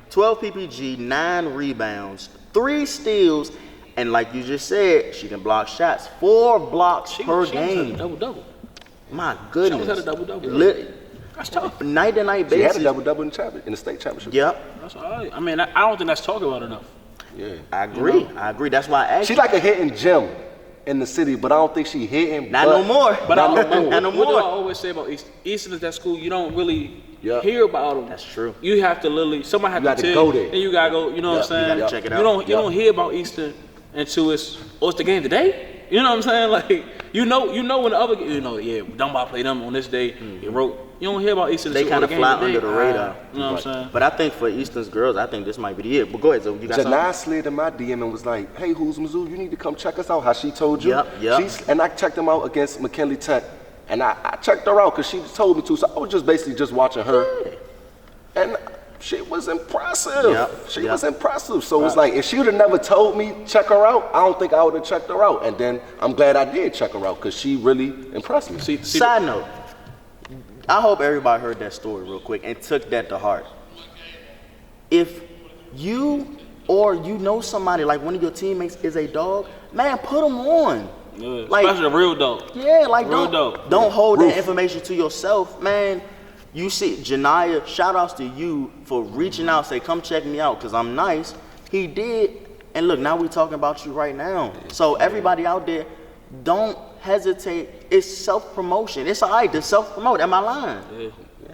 12 PPG, 9 rebounds, 3 steals, and like you just said, she can block shots. 4 blocks per game. Double. My goodness. She almost had a double-double. That's tough. Night-to-night She basis. had a double-double in the state championship. Yep. That's all right. I mean, I don't think that's talked about enough. Yeah. I agree. That's why I asked She you. like a hitting gem in the city, but I don't think she hitting. Not no more. But Not I, no what do I more. always say about Eastern? Eastern is that school you don't really Yeah. hear about them. That's true. You have to literally, somebody have You got to to tell go you, there. and you gotta go. You know what I'm saying? You gotta check it out. You don't hear about Eastern until it's the game today. You know what I'm saying? Like you know when the other Dunbar played them on this day. You don't hear about Eastern. They until kind of the game fly today. under the radar. You know what I'm saying? But I think for Eastern's girls, I think this might be the year. But go ahead, so you got something? Janiyah slid in my DM and was like, "Hey, Houzmazoo, you need to come check us out." How she told you? Yep. And I checked them out against McKinley Tech, and I checked her out because she told me to. So I was just basically watching her, and she was impressive. She was impressive. So it's like if she would have never told me check her out, I don't think I would have checked her out. And then I'm glad I did check her out because she really impressed me. Side note, I hope everybody heard that story real quick and took that to heart. If you or you know somebody like one of your teammates is a dog, man, put them on. Yeah, Like, especially a real dog. Yeah, like Real don't dog. hold that information to yourself, man. You see, Janiyah, shout outs to you for reaching out, say, come check me out, because I'm nice. He did, and look, now we talking about you right now. So everybody out there, don't hesitate. It's self-promotion. It's all right to self-promote. Am I lying? Yeah.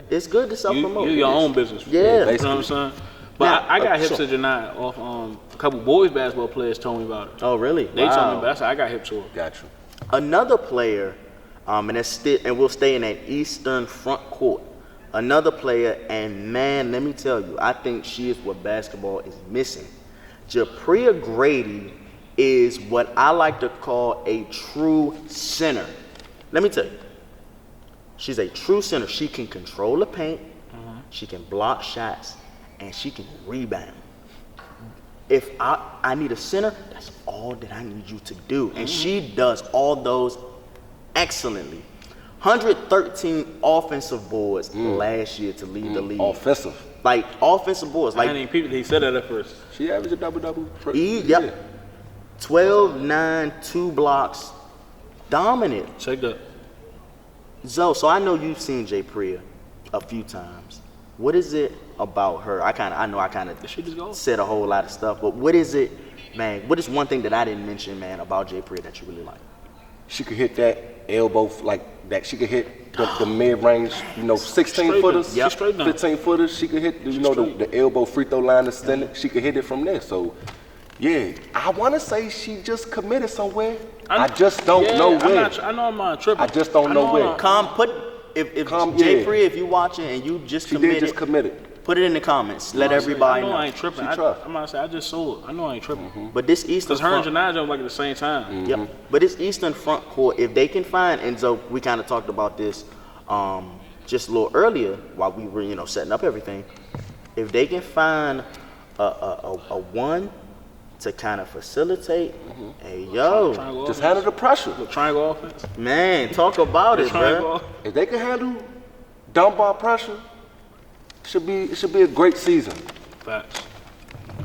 It's good to self-promote. You your own business. Yeah. You know what I'm saying? But Now, I got hip sure. to Janiyah off a couple boys basketball players told me about it. Oh, really? They told me about it. I got hip to her. Got you. Another player, and we'll stay in that Eastern front court. Another player, and man, let me tell you, I think she is what basketball is missing. Japria Grady is what I like to call a true center. Let me tell you, she's a true center. She can control the paint, she can block shots, and she can rebound. If I need a center, that's all that I need you to do. And she does all those excellently. 113 offensive boards last year to lead the league. Offensive. Like offensive boards. I Like didn't even peep it. He said that at first. She averaged a double-double. Yep. 12, 9, 2 blocks. Dominant. Check that. Zoe, so I know you've seen Japria a few times. What is it about her? I know I kind of She just go. said a whole lot of stuff, but what is it, man? What is one thing that I didn't mention, man, about Japria that you really like? She could hit that elbow like that. She could hit the mid-range, 16 footers, Yep. Straight down. 15 footers. She could hit, the elbow free throw line extended. She could hit it from there. So, yeah, I want to say she just committed somewhere. I just don't know where. I know I'm not tripping. I just don't know where. if Come, Jay yeah. Free, if you watching and you just She committed, did just committed. put it in the comments. Let everybody I know. know. I ain't tripping. She I'm tough. about to say I just sold. I know I ain't tripping. But this Eastern Because her and front, Janai like at the same time. yep. But this Eastern front court, if they can find Enzo, we kind of talked about this just a little earlier while we were setting up everything. If they can find a one to kind of facilitate, hey yo, Triangle Just offense. handle the pressure. Look, triangle offense. man, talk about it, Triangle bro. offense. If they can handle Dunbar pressure, it should be a great season. Facts.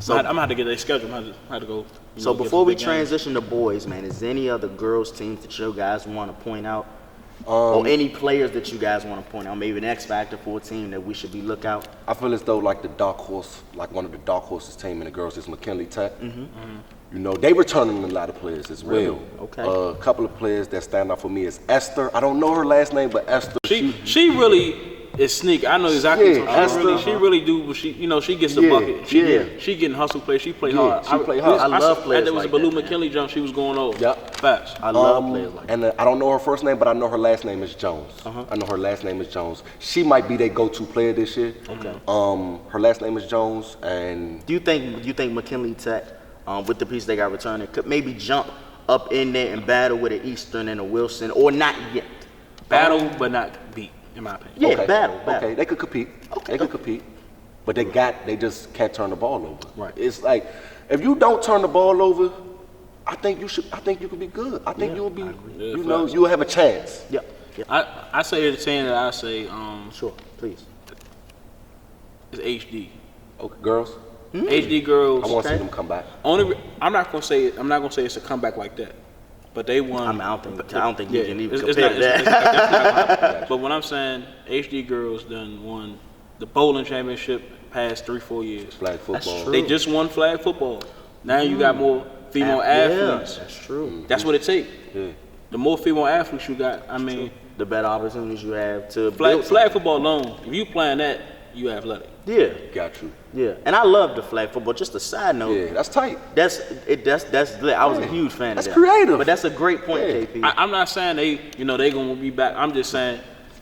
So- I'm gonna have to get their schedule. I'm gonna have to go. So get before some we big games. transition to boys, man, is there any other girls teams that you guys want to point out? Or any players that you guys want to point out? Maybe an X factor for a team that we should be look out. I feel as though like the dark horse, like one of the dark horses team in the girls is McKinley Tech. They returning a lot of players as well. Okay. A couple of players that stand out for me is Esther. I don't know her last name, but Esther. She really is sneaky. I know exactly. Yeah, what Esther. she really do. She gets the Yeah, bucket. She getting hustle play. She play Yeah, hard. she play hard. I love players There was like a Baloo that, man. McKinley jump. She was going over. Yep. Facts. I love players like that. And I don't know her first name, but I know her last name is Jones. I know her last name is Jones. She might be their go-to player this year. Okay. Her last name is Jones, and Do you think McKinley Tech, with the piece they got returning, could maybe jump up in there and battle with an Eastern and a Wilson, or not yet? Battle, but not beat, in my opinion. Yeah, battle. Okay, they could compete. Okay. They could compete, but they just can't turn the ball over. Right. It's like if you don't turn the ball over, I think you could be good. I think you'll be. Yeah, facts. You'll have a chance. Yep. I say the team that I say Sure, please. is HD. Okay, girls. HD girls. I want to Okay. see them come back. I'm not gonna say it's a comeback like that, but they won. I don't think you can even it's compare not, that. it's not gonna happen. But when I'm saying HD girls done won the bowling championship past 3-4 years. Flag football. true. They just won flag football. Now you got more female athletes. That's true. That's what it takes. Yeah. The more female athletes you got, I mean, The better opportunities you have to flag build something. football alone. If you playing that, you athletic. Yeah, Got you. yeah. And I love the flag football. Just a side note. Yeah, that's tight. That's lit. I was a huge fan That's of that. creative. But that's a great point, Yeah. KP. I'm not saying they gonna be back. I'm just saying,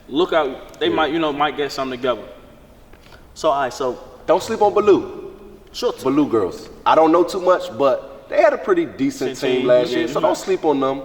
look out. They might get something together. So, all right, so Don't sleep on Baloo. sure. Baloo girls. I don't know too much, but they had a pretty decent team last year, so don't sleep on them.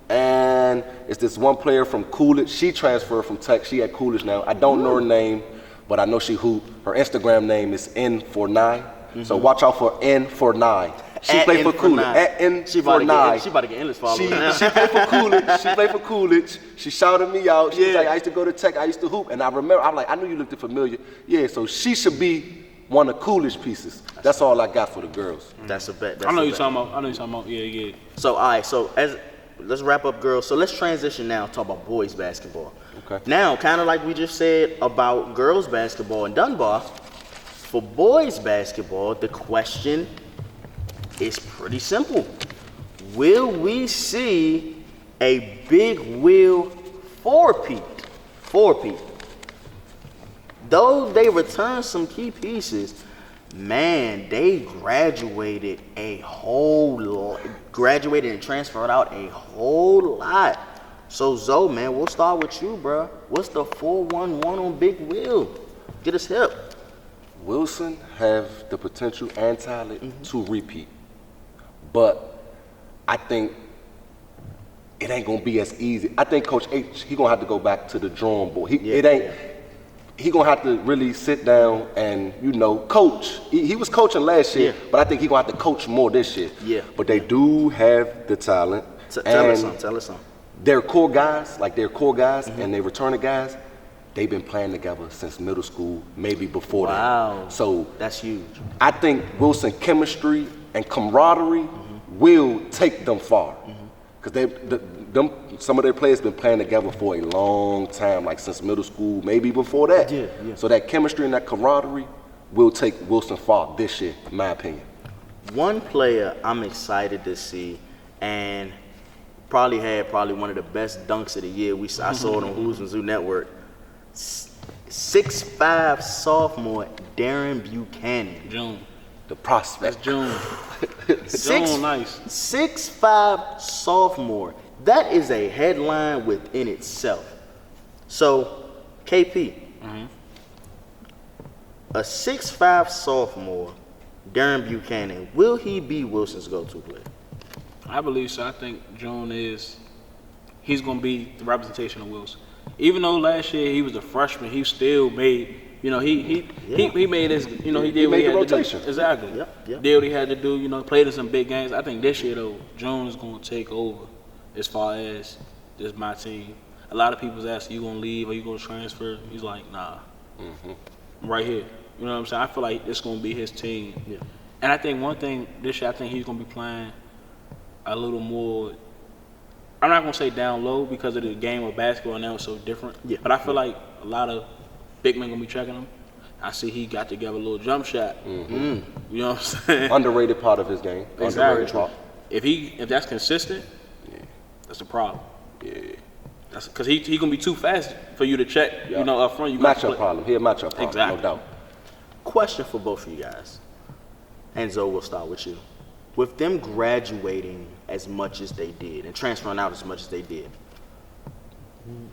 And it's this one player from Coolidge. She transferred from Tech. She at Coolidge now. I don't know her name, but I know she hoop. Her Instagram name is N49. So watch out for N49. She At played for N49. Coolidge. At She about to N49. get endless followers She now. played for Coolidge. She played for Coolidge. She shouted me out. She was Yeah. like, I used to go to Tech. I used to hoop. And I remember, I'm like, I knew you looked familiar. Yeah, so she should be one of Coolidge pieces. That's all I got for the girls. That's a bet. I know you're talking about. Yeah. So, all right, so let's wrap up girls. So let's transition now and talk about boys basketball. Okay. Now, kind of like we just said about girls basketball in Dunbar, for boys basketball, the question is pretty simple. Will we see a big wheel four-peat? Though they returned some key pieces, man, they graduated and transferred out a whole lot. So Zoe, man, we'll start with you, bro. What's the 4-1-1 on Big Wheel? Get us hip. Wilson have the potential and talent to repeat, but I think it ain't gonna be as easy. I think Coach H, he gonna have to go back to the drawing board. He gonna have to really sit down and coach. He was coaching last year, but I think he gonna have to coach more this year. Yeah. But they do have the talent. Tell us something. Their core guys, and their returning guys, they've been playing together since middle school, maybe before that. Wow. So That's huge. I think Wilson chemistry and camaraderie will take them far, because some of their players been playing together for a long time, like since middle school, maybe before that. Yeah. So that chemistry and that camaraderie will take Wilson far this year, in my opinion. One player I'm excited to see, and probably one of the best dunks of the year. I saw it on Houzmazoo Network. 6'5" sophomore Darren Buchanan. June. The prospect. That's June. June, nice. 6'5" sophomore. That is a headline within itself. So KP. A 6'5" sophomore, Darren Buchanan, will he be Wilson's go-to player? I believe so. I think he's going to be the representation of Wilson. Even though last year he was a freshman, he still made, he made his, he did what he had rotation. to do. Exactly. Yep. Did what he had to do, played in some big games. I think this year, though, June is going to take over as far as this my team. A lot of people's asking, you going to leave or you going to transfer? He's like, nah. I'm right here. You know what I'm saying? I feel like this is going to be his team. Yeah. And I think one thing this year, I think he's going to be playing a little more, I'm not going to say down low because of the game of basketball now is so different. Yeah. But I feel like a lot of big men going to be checking him. I see he got together a little jump shot. You know what I'm saying? Underrated part of his game. Exactly. Underrated part. If that's consistent, that's a problem. Yeah. That's because he going to be too fast for you to check, up front. You Matchup problem. He a matchup problem, Exactly. no doubt. Question for both of you guys. Enzo, we'll start with you. With them graduating as much as they did and transferring out as much as they did,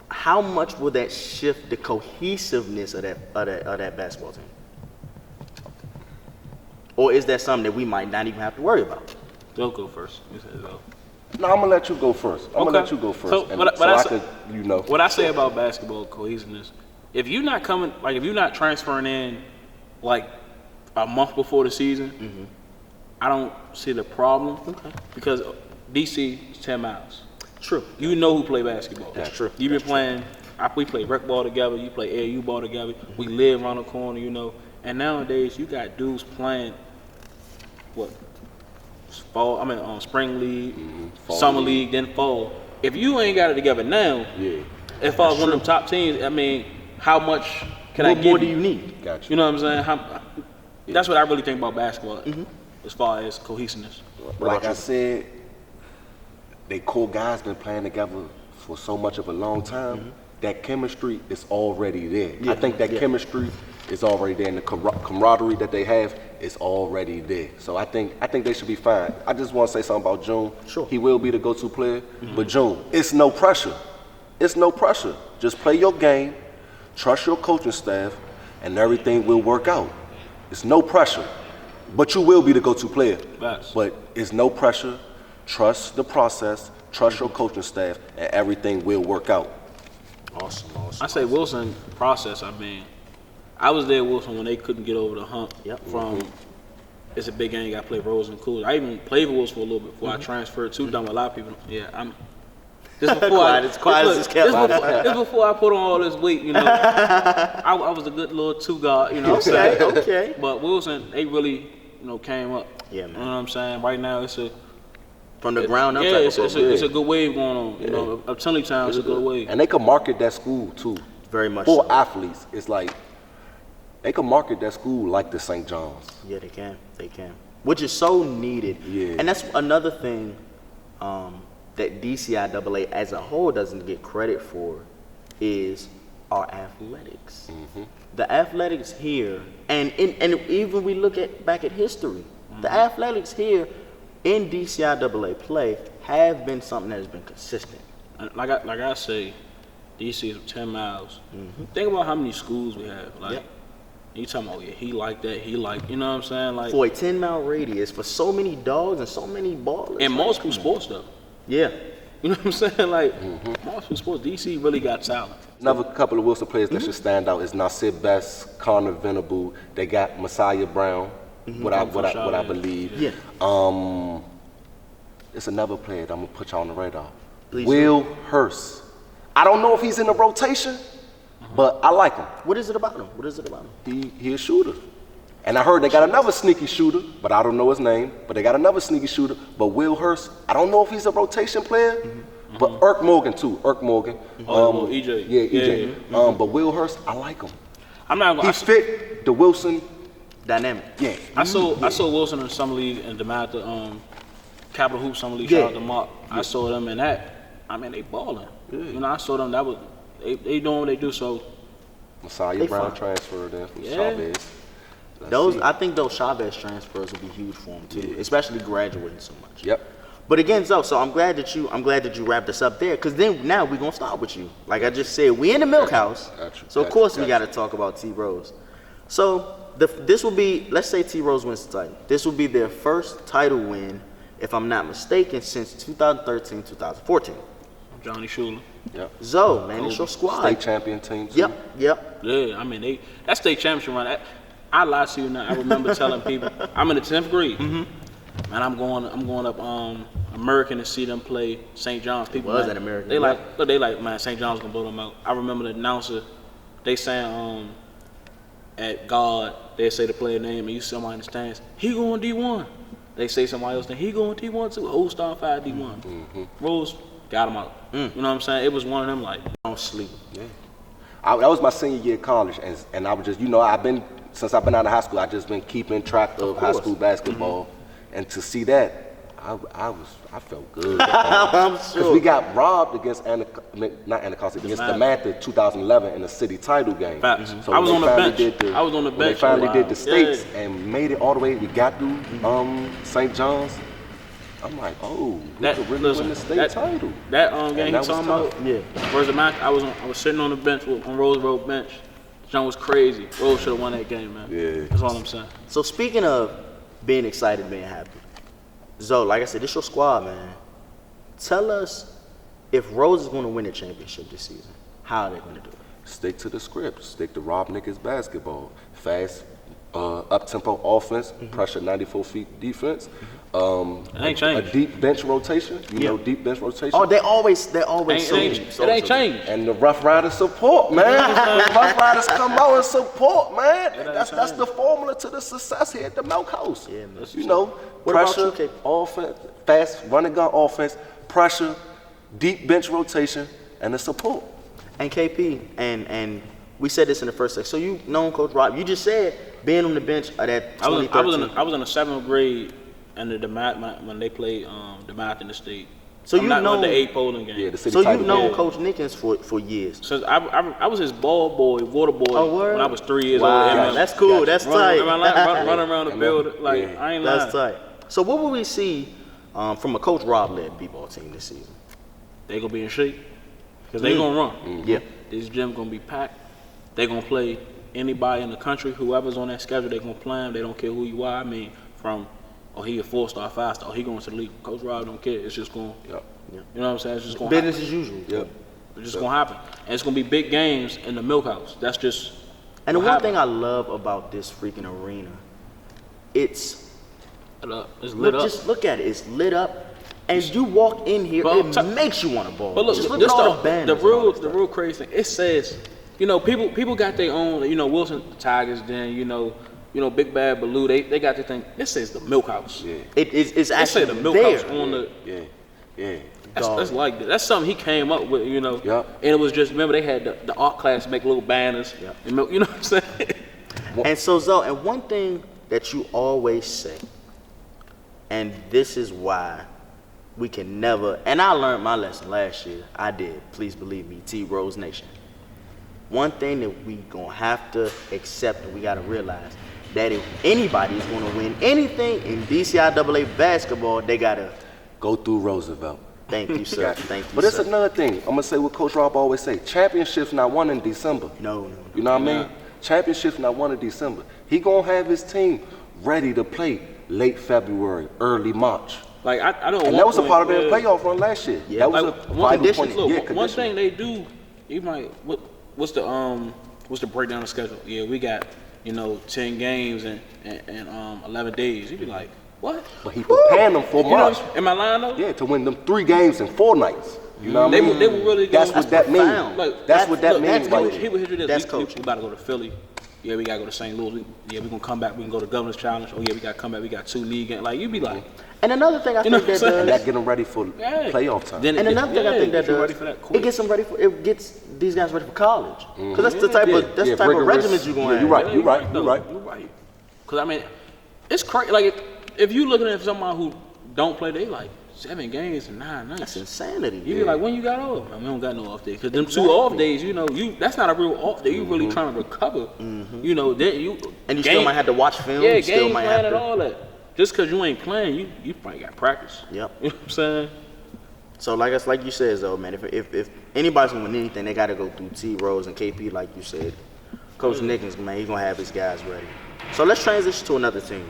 how much will that shift the cohesiveness of that basketball team? Or is that something that we might not even have to worry about? They'll go first. You said Zoe. No, I'm gonna let you go first. I'm gonna let you go first. What I say about basketball cohesiveness, if you're not transferring in like a month before the season, I don't see the problem. Because DC is 10 miles. True. You know who play basketball. That's true. You've been playing. We play rec ball together. You play AAU ball together. We live around the corner, And nowadays you got dudes playing spring league, summer league, then fall. If you ain't got it together now, as far as one of them top teams, I mean, how much can I give you? What more do you need? Gotcha. You know what I'm saying? That's what I really think about basketball, as far as cohesiveness. Like I said, they core guys been playing together for so much of a long time. That chemistry is already there. I think that chemistry is already there, and the camaraderie that they have is already there. So I think they should be fine. I just want to say something about June. Sure. He will be the go-to player, but June, it's no pressure. It's no pressure. Just play your game, trust your coaching staff, and everything will work out. It's no pressure, but you will be the go-to player. Yes. But it's no pressure. Trust the process, trust your coaching staff, and everything will work out. Awesome. I say Wilson process. I mean, I was there with Wilson when they couldn't get over the hump. From it's a big game. You got to play Rose and Coolidge. I even played with Wilson for a little bit before I transferred to Dunbar. A lot of people. I'm. This before This before I put on all this weight. I was a good little two guard. You know what I'm saying? Okay. But Wilson, they really came up. Yeah, man. You know what I'm saying? Right now it's a. From the ground up. Yeah, it's a good wave going on. Up Tinley Town, it's a good wave. And they can market that school too. Very much For so. athletes, it's like they can market that school like the St. John's. Yeah, they can. Which is so needed. Yeah. And that's another thing that DCIAA as a whole doesn't get credit for is our athletics. The athletics here, and even we look back at history, the athletics here in DCIAA play have been something that has been consistent. Like I say, DC is 10 miles. Think about how many schools we have. You talking about, he like that, you know what I'm saying? Like For a 10-mile radius, for so many dogs and so many ballers. in multiple sports though. Yeah. You know what I'm saying? Like multiple sports, DC really got talent. Another couple of Wilson players that should stand out is Nasir Best, Connor Venable. They got Messiah Brown, what I believe. Yeah. It's another player that I'm gonna put you on the radar. Please Will Hurst. I don't know if he's in the rotation, but I like him. What is it about him? He a shooter. And I heard they got another sneaky shooter, but I don't know his name. But they got another sneaky shooter. But Will Hurst, I don't know if he's a rotation player, but Irk Morgan too. EJ. Yeah, EJ. But Will Hurst, I like him. I'm not gonna. He fit the Wilson Dynamic. Yeah. I saw Wilson in the summer league and DeMatha, Capital Hoop Summer League. Shout out to Mark. I saw them in that. I mean, they balling. I saw them. That was they doing what they do. So Messiah Brown transferred in from Chavez. I think those Chavez transfers will be huge for him too, especially graduating so much. Yep. But again, so I'm glad that you wrapped this up there, because then now we're gonna start with you. Like I just said, we in the milk house, so of course we got to talk about T Rose. So this will be, let's say T Rose wins the title. This will be their first title win, if I'm not mistaken, since 2013, 2014. Johnny Schuler. Yep. Zo, man, it's your squad. State champion team too. Yep. Yeah, I mean that state championship run. I lie to you now. I remember telling people I'm in the 10th grade, and I'm going up American to see them play St. John's. People Was that American? They like man, St. John's gonna blow them out. I remember the announcer. They saying at God, they say the player name, and you see somebody in the stands. He going D1. They say somebody else, he going D1 too. Old Star 5 D1. Rose got him out. You know what I'm saying? It was one of them like don't sleep. Yeah. That was my senior year of college, and I was just, since I've been out of high school, I just been keeping track of high school basketball, and to see that, I felt good. I'm Because sure. we got robbed against Anacostia, against DeMatha 2011 in the city title game. Facts. So I was when on they the finally bench. did the- I was on the when they bench finally for a did while. the states Yeah. and made it all the way. We got through St. John's. I'm like, oh, we could really win the state title. That game he that was talking tough. about, Yeah. versus the match, I was sitting on the bench on Roosevelt bench. John was crazy. Rose should have won that game, man. Yeah. That's all I'm saying. So speaking of being excited, being happy, Zo, like I said, this your squad, man. Tell us if Rose is going to win a championship this season, how are they going to do it? Stick to the script. Stick to Rob Nickens basketball. Fast, up-tempo offense, pressure 94 feet defense. It ain't changed. A deep bench rotation. You know, deep bench rotation. Oh, they always It ain't changed. And the Rough Riders support, man. The Rough Riders come out and support, man. That's the formula to the success here at the Milk House. Yeah, man. You know, What about pressure, you, Kate? offense, fast running gun offense, pressure, deep bench rotation, and the support. And KP, and we said this in the first section. So you known Coach Rob. You just said being on the bench of that 2013. I was in the 7th grade and the DeMatha when they played DeMatha in the state. So I'm you not know on the 8 Poland game. Yeah, the city So title you've known game. Coach Nickens for years. So I was his ball boy, water boy Oh, word? when I was 3 years Wow, old. Gotcha. that's cool. That's tight. Running around the building. Like, Yeah. I ain't lying. That's tight. So what will we see from a Coach Rob-led b-ball team this season? They gonna be in shape because they gonna run. Yeah. This gym gonna be packed. They gonna play anybody in the country, whoever's on that schedule. They gonna play them. They don't care who you are. I mean, from he a 4-star, 5-star. He going to the league. Coach Rob don't care. It's just going. Yep. You know what I'm saying? It's just going. Business as usual. Yep. It's just gonna happen, and it's gonna be big games in the Milk House. That's just. And the what one happen. thing I love about this freaking arena, it's It's lit up. Just look at it. It's lit up. And you walk in here, But it makes you want to ball. But look, just look this at all the banners. the and all real that the stuff. real crazy thing. It says, people got their own. Wilson Tigers. Then Big Bad Baloo. They got their thing. This says the Milk House. Yeah. It's They say actually the Milk there. House on the. Yeah. That's like that. That's something he came up with. Yep. And it was just remember they had the art class make little banners. Yep. And you know what I'm saying? And so, Zo, and one thing that you always say, and this is why we can never, and I learned my lesson last year. I did. Please believe me, T Rose Nation. One thing that we gonna have to accept and we gotta realize that if anybody is gonna win anything in DCIAA basketball, they gotta Go through Roosevelt. thank you, sir. Thank you, But it's sir. another thing. I'm gonna say what Coach Rob always say: championships not won in December. No. You know what I mean? Championships not won in December. He gonna have his team ready to play late February, early March. Like I don't. And that was a part of their playoff run last year. Yeah. That was Like, a one vital conditioning. point. Look, Yeah, one conditioning. thing they do, you might what's the breakdown of schedule? Yeah, we got 10 games and 11 days. You'd be like, what? But he preparing them for You know, March. am I lying though? Yeah, to win them 3 games in 4 nights. You know what I mean? They were really That's going- what that means. profound. Like, That's what that look, means. Right He there. would hit you this. That's we coaching. about to go to Philly. Yeah, we gotta go to St. Louis. Yeah, we gonna come back. We can go to Governor's Challenge. Oh yeah, we gotta come back. We got 2 league games. Like you be like, And another thing I You know think what I'm that saying? And does, that get them ready for yeah. playoff time. Then and another thing I think that get you does, ready for that quick. it gets them ready for, it gets these guys ready for college. Because that's the type Yeah, of that's the type of rigorous. regiment you're gonna Yeah, have. you're right. Yeah, You're right. though. You're right. You're right. Cause I mean, it's crazy. Like if you looking at someone who don't play, they like 7 games and 9 nights. That's insanity. You be like, when you got off? Man, we don't got no off days. Cause them 2 off days, that's not a real off day. You really trying to recover. Then you And you still might have to watch film. Yeah, you still game might plan have and to. all that. just because you ain't playing, you probably got practice. Yep. You know what I'm saying? So like you said, though, man, if anybody's gonna win anything, they got to go through T. Rose and KP, like you said. Coach Nickens, man, he's gonna have his guys ready. So let's transition to another team.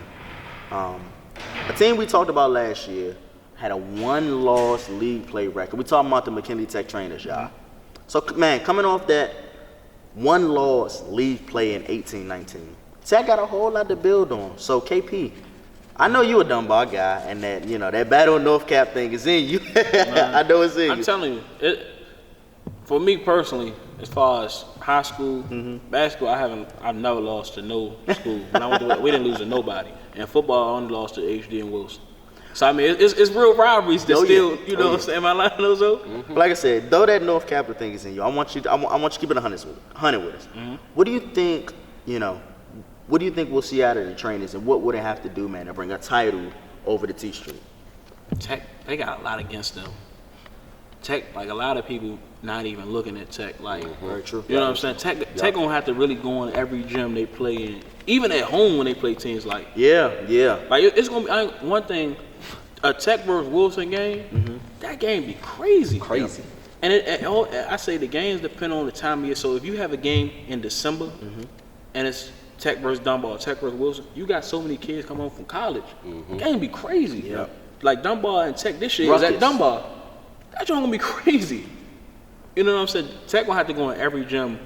A team we talked about last year had a 1-loss league play record. We talking about the McKinley Tech trainers, y'all. So, man, coming off that 1-loss league play in 18-19, Tech got a whole lot to build on. So, KP, I know you a Dunbar guy, and that that Battle North Cap thing is in you. I know it's in you. I'm telling you, for me personally, as far as high school basketball, I've never lost to no school. We didn't lose to nobody. And football, I only lost to HD and Wilson. So I mean, it's real rivalries that still, what I'm saying? Am I lying those though? Like I said, though that North Capitol thing is in you, I want you to keep it 100 with us. What do you think? What do you think we'll see out of the trainers, and what would it have to do, man, to bring a title over to T Street? Tech, they got a lot against them. Tech, like a lot of people not even looking at Tech, like very true. You know what I'm saying? Tech gonna have to really go in every gym they play in, even at home when they play teams like. Yeah. Like it's gonna be one thing, a Tech versus Wilson game. That game be crazy. And I say the games depend on the time of year. So if you have a game in December, and it's Tech versus Dunbar, Tech versus Wilson, you got so many kids come home from college. The game be crazy. Yeah. Like Dunbar and Tech this year is at Dunbar. That joint gonna be crazy. You know what I'm saying? Tech gonna have to go in every gym.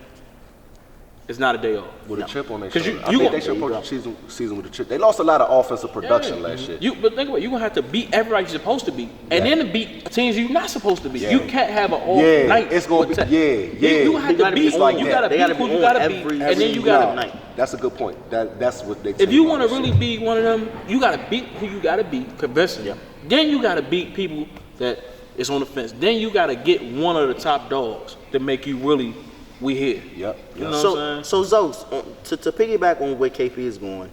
It's not a day off. With a chip on their 'Cause shoulder. you I think gonna- they should approach the season with a chip. They lost a lot of offensive production last year. But think about it, you're gonna have to beat everybody you're supposed to beat, and then beat teams you're not supposed to beat. You can't have an off night. It's gonna with be Tech. You gonna have to beat. like You that. gotta They beat gotta who be you on gotta beat, every and then you single gotta. night. That's a good point. That's what they. If you want to really be one of them, you gotta beat who you gotta beat, convincing. Yeah. Then you gotta beat people that is on the fence. Then you gotta get one of the top dogs to make you really. We here. Yep. You know what I'm saying? So Zos, to piggyback on where KP is going,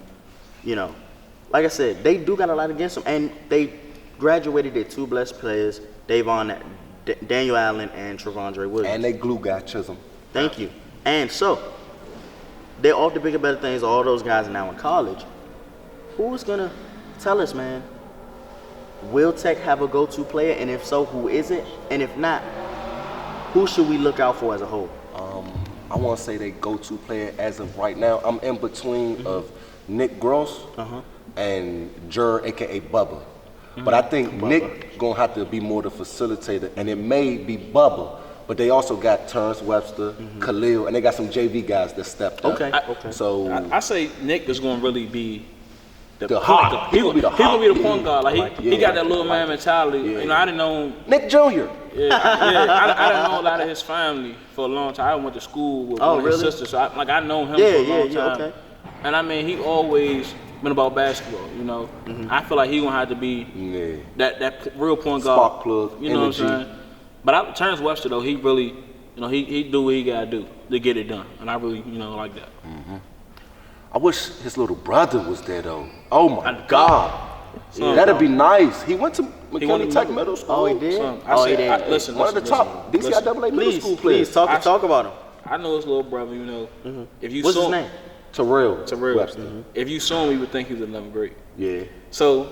like I said, they do got a lot against them, and they graduated their 2 blessed players, Daniel Allen and Trevondre Williams. And they glue guy Chisholm. Thank you. And so, they're off to bigger, better things. All those guys are now in college. Who's going to tell us, man, will Tech have a go-to player? And if so, who is it? And if not, who should we look out for as a whole? I want to say they go-to player as of right now. I'm in between of Nick Gross and Jer, a.k.a. Bubba. But I think Nick going to have to be more the facilitator, and it may be Bubba. But they also got Terrence Webster, Khalil, and they got some JV guys that stepped up. Okay. So I say Nick is gonna really be the hot. point guard. He gonna be the point guard. Like he got that little man mentality. Yeah. I didn't know. Nick Jr. I didn't know a lot of his family for a long time. I went to school with one of his sisters, so I know him for a long time. Okay. And I mean, he always been about basketball. I feel like he gonna have to be that real point guard. Spark plug, You know energy. what I'm saying? But Terrence Webster though, he really, he do what he gotta do to get it done, and I really, like that. I wish his little brother was there though. Oh my God. Son, That'd be nice. He went to McKinley to Tech Middle- Middle School. Oh, he did? Son, He did. Listen, One of the top DCIAA middle school players. Please talk about him. I know his little brother. If you What's saw his name? Terrell Terrell. Webster. If you saw him, you would think he was in 11th grade. Yeah. So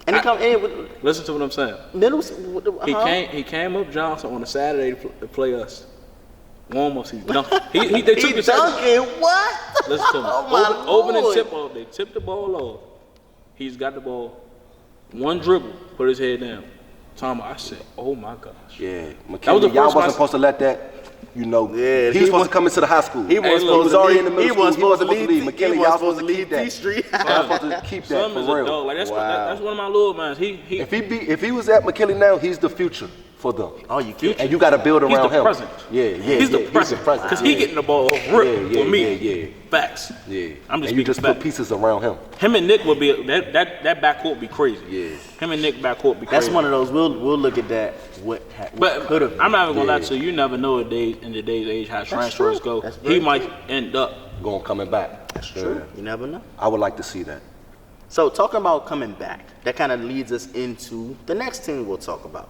And he come in with listen to what I'm saying. middle. He came up Johnson on a Saturday to play us. Warm-ups. They took the dunking. What? Listen to me. Oh my Opening Lord. tip off. They tipped the ball off. He's got the ball. One dribble. Put his head down. I said, oh my gosh. Yeah. That was McKinley, the y'all first wasn't time- supposed to let that, Yeah, he was he supposed was- to come into the high school. He was look, supposed to already lead. in the middle He school. was He wasn't supposed to lead. McKinley, He y'all was supposed to keep T that. Street. Y'all supposed to keep that Son for is a real. dog. Like that's Wow. that's one of my little mans. If he was at McKinley now, he's the future for them. Oh, you cute. And you got to build He's around the him. present. Yeah. He's the present. Because he getting the ball ripped Yeah, for me. yeah. Facts. Yeah. I'm just and you speaking just facts. put pieces around him. Him and Nick would be that backcourt would be crazy. Yeah. Him and Nick backcourt would be That's crazy. one of those. We'll look at that. What But could have? I'm not even gonna lie Yeah. to you. You never know in today's age how transfers true. go. That's very He might end up. Coming back. That's True. You never know. I would like to see that. So talking about coming back, that kind of leads us into the next team we'll talk about.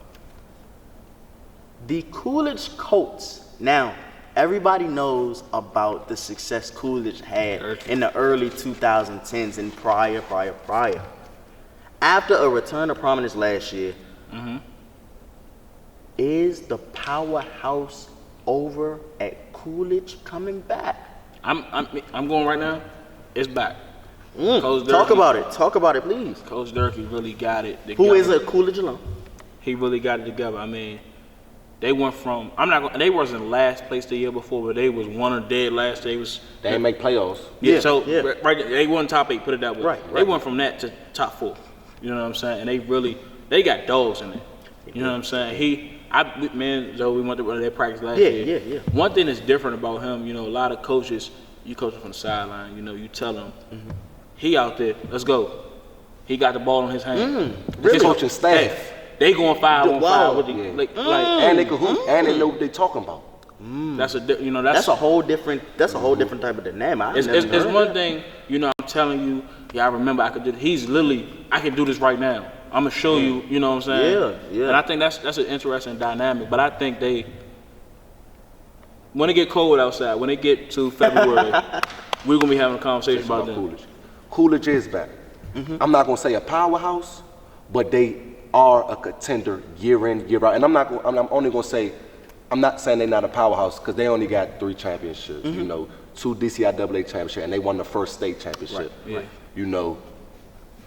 The Coolidge Colts. Now, everybody knows about the success Coolidge had in the early 2010s and prior. after a return to prominence last year, is the powerhouse over at Coolidge coming back? I'm going right now. It's back. Talk about it, please. Coach Durkee really got it together. Who is a Coolidge alum? He really got it together. I mean, they went from they wasn't last place the year before, but they was one of dead last. They They ain't make playoffs. Right. They won top 8. Put it that way. Right. They went from that to top 4. You know what I'm saying? And they got dogs in it. You know what I'm saying? We went to their practice last year. Yeah. One thing that's different about him, a lot of coaches, you coach him from the sideline, you tell him, he out there, let's go. He got the ball in his hand. Really? Coaching staff. They going 5-on-5 with and they can hoop, and they know what they talking about. That's that's a whole different type of dynamic. It's one thing, I'm telling you, I remember I could do this. He's literally, I can do this right now. I'm gonna show you, you know what I'm saying? Yeah. And I think that's an interesting dynamic. But I think when it get cold outside, when it get to February, we're gonna be having a conversation about them. Coolidge. Coolidge is back. I'm not gonna say a powerhouse, but they are a contender year in, year out. And I'm only gonna say, I'm not saying they're not a powerhouse because they only got 3 championships. 2 DCIAA championships, and they won the first state championship. Right.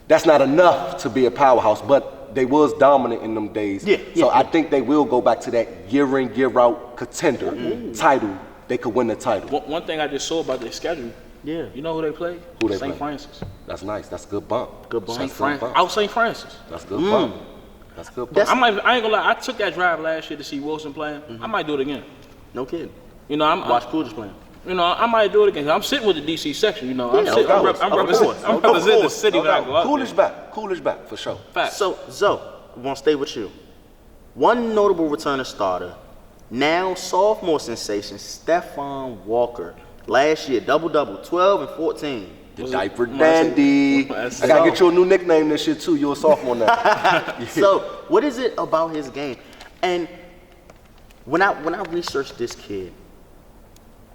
That's not enough to be a powerhouse, but they was dominant in them days. So I think they will go back to that year in, year out contender title. They could win the title. One thing I just saw about their schedule, you know who they play? Who they St. play? Francis. That's nice. That's a good bump. St. Francis. That's a good bump. That's a good bump. I ain't gonna lie, I took that drive last year to see Wilson playing. I might do it again. No kidding. Watch Coolidge playing. I might do it again. I'm sitting with the DC section, I'm Of representing the city when I go out Coolidge back, for sure. Fact. So, Zoe, I want to stay with you. One notable returning starter, now sophomore sensation, Stephon Walker. Last year, double-double, 12 and 14. The diaper dandy. I gotta get you a new nickname this year too. You're a sophomore now. So, what is it about his game? And when I researched this kid,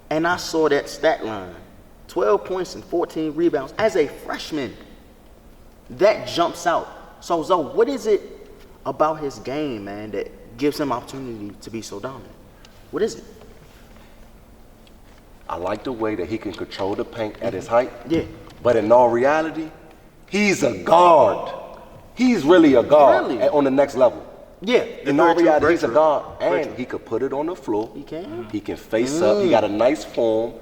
and I saw that stat line, 12 points and 14 rebounds as a freshman, that jumps out. So, Zoe, what is it about his game, man, that gives him opportunity to be so dominant? What is it? I like the way that he can control the paint at his height. Yeah. But in all reality, he's a guard. He's really a guard on the next level. Yeah. In all reality, he's a guard. And he could put it on the floor. He can. He can face up. He got a nice form.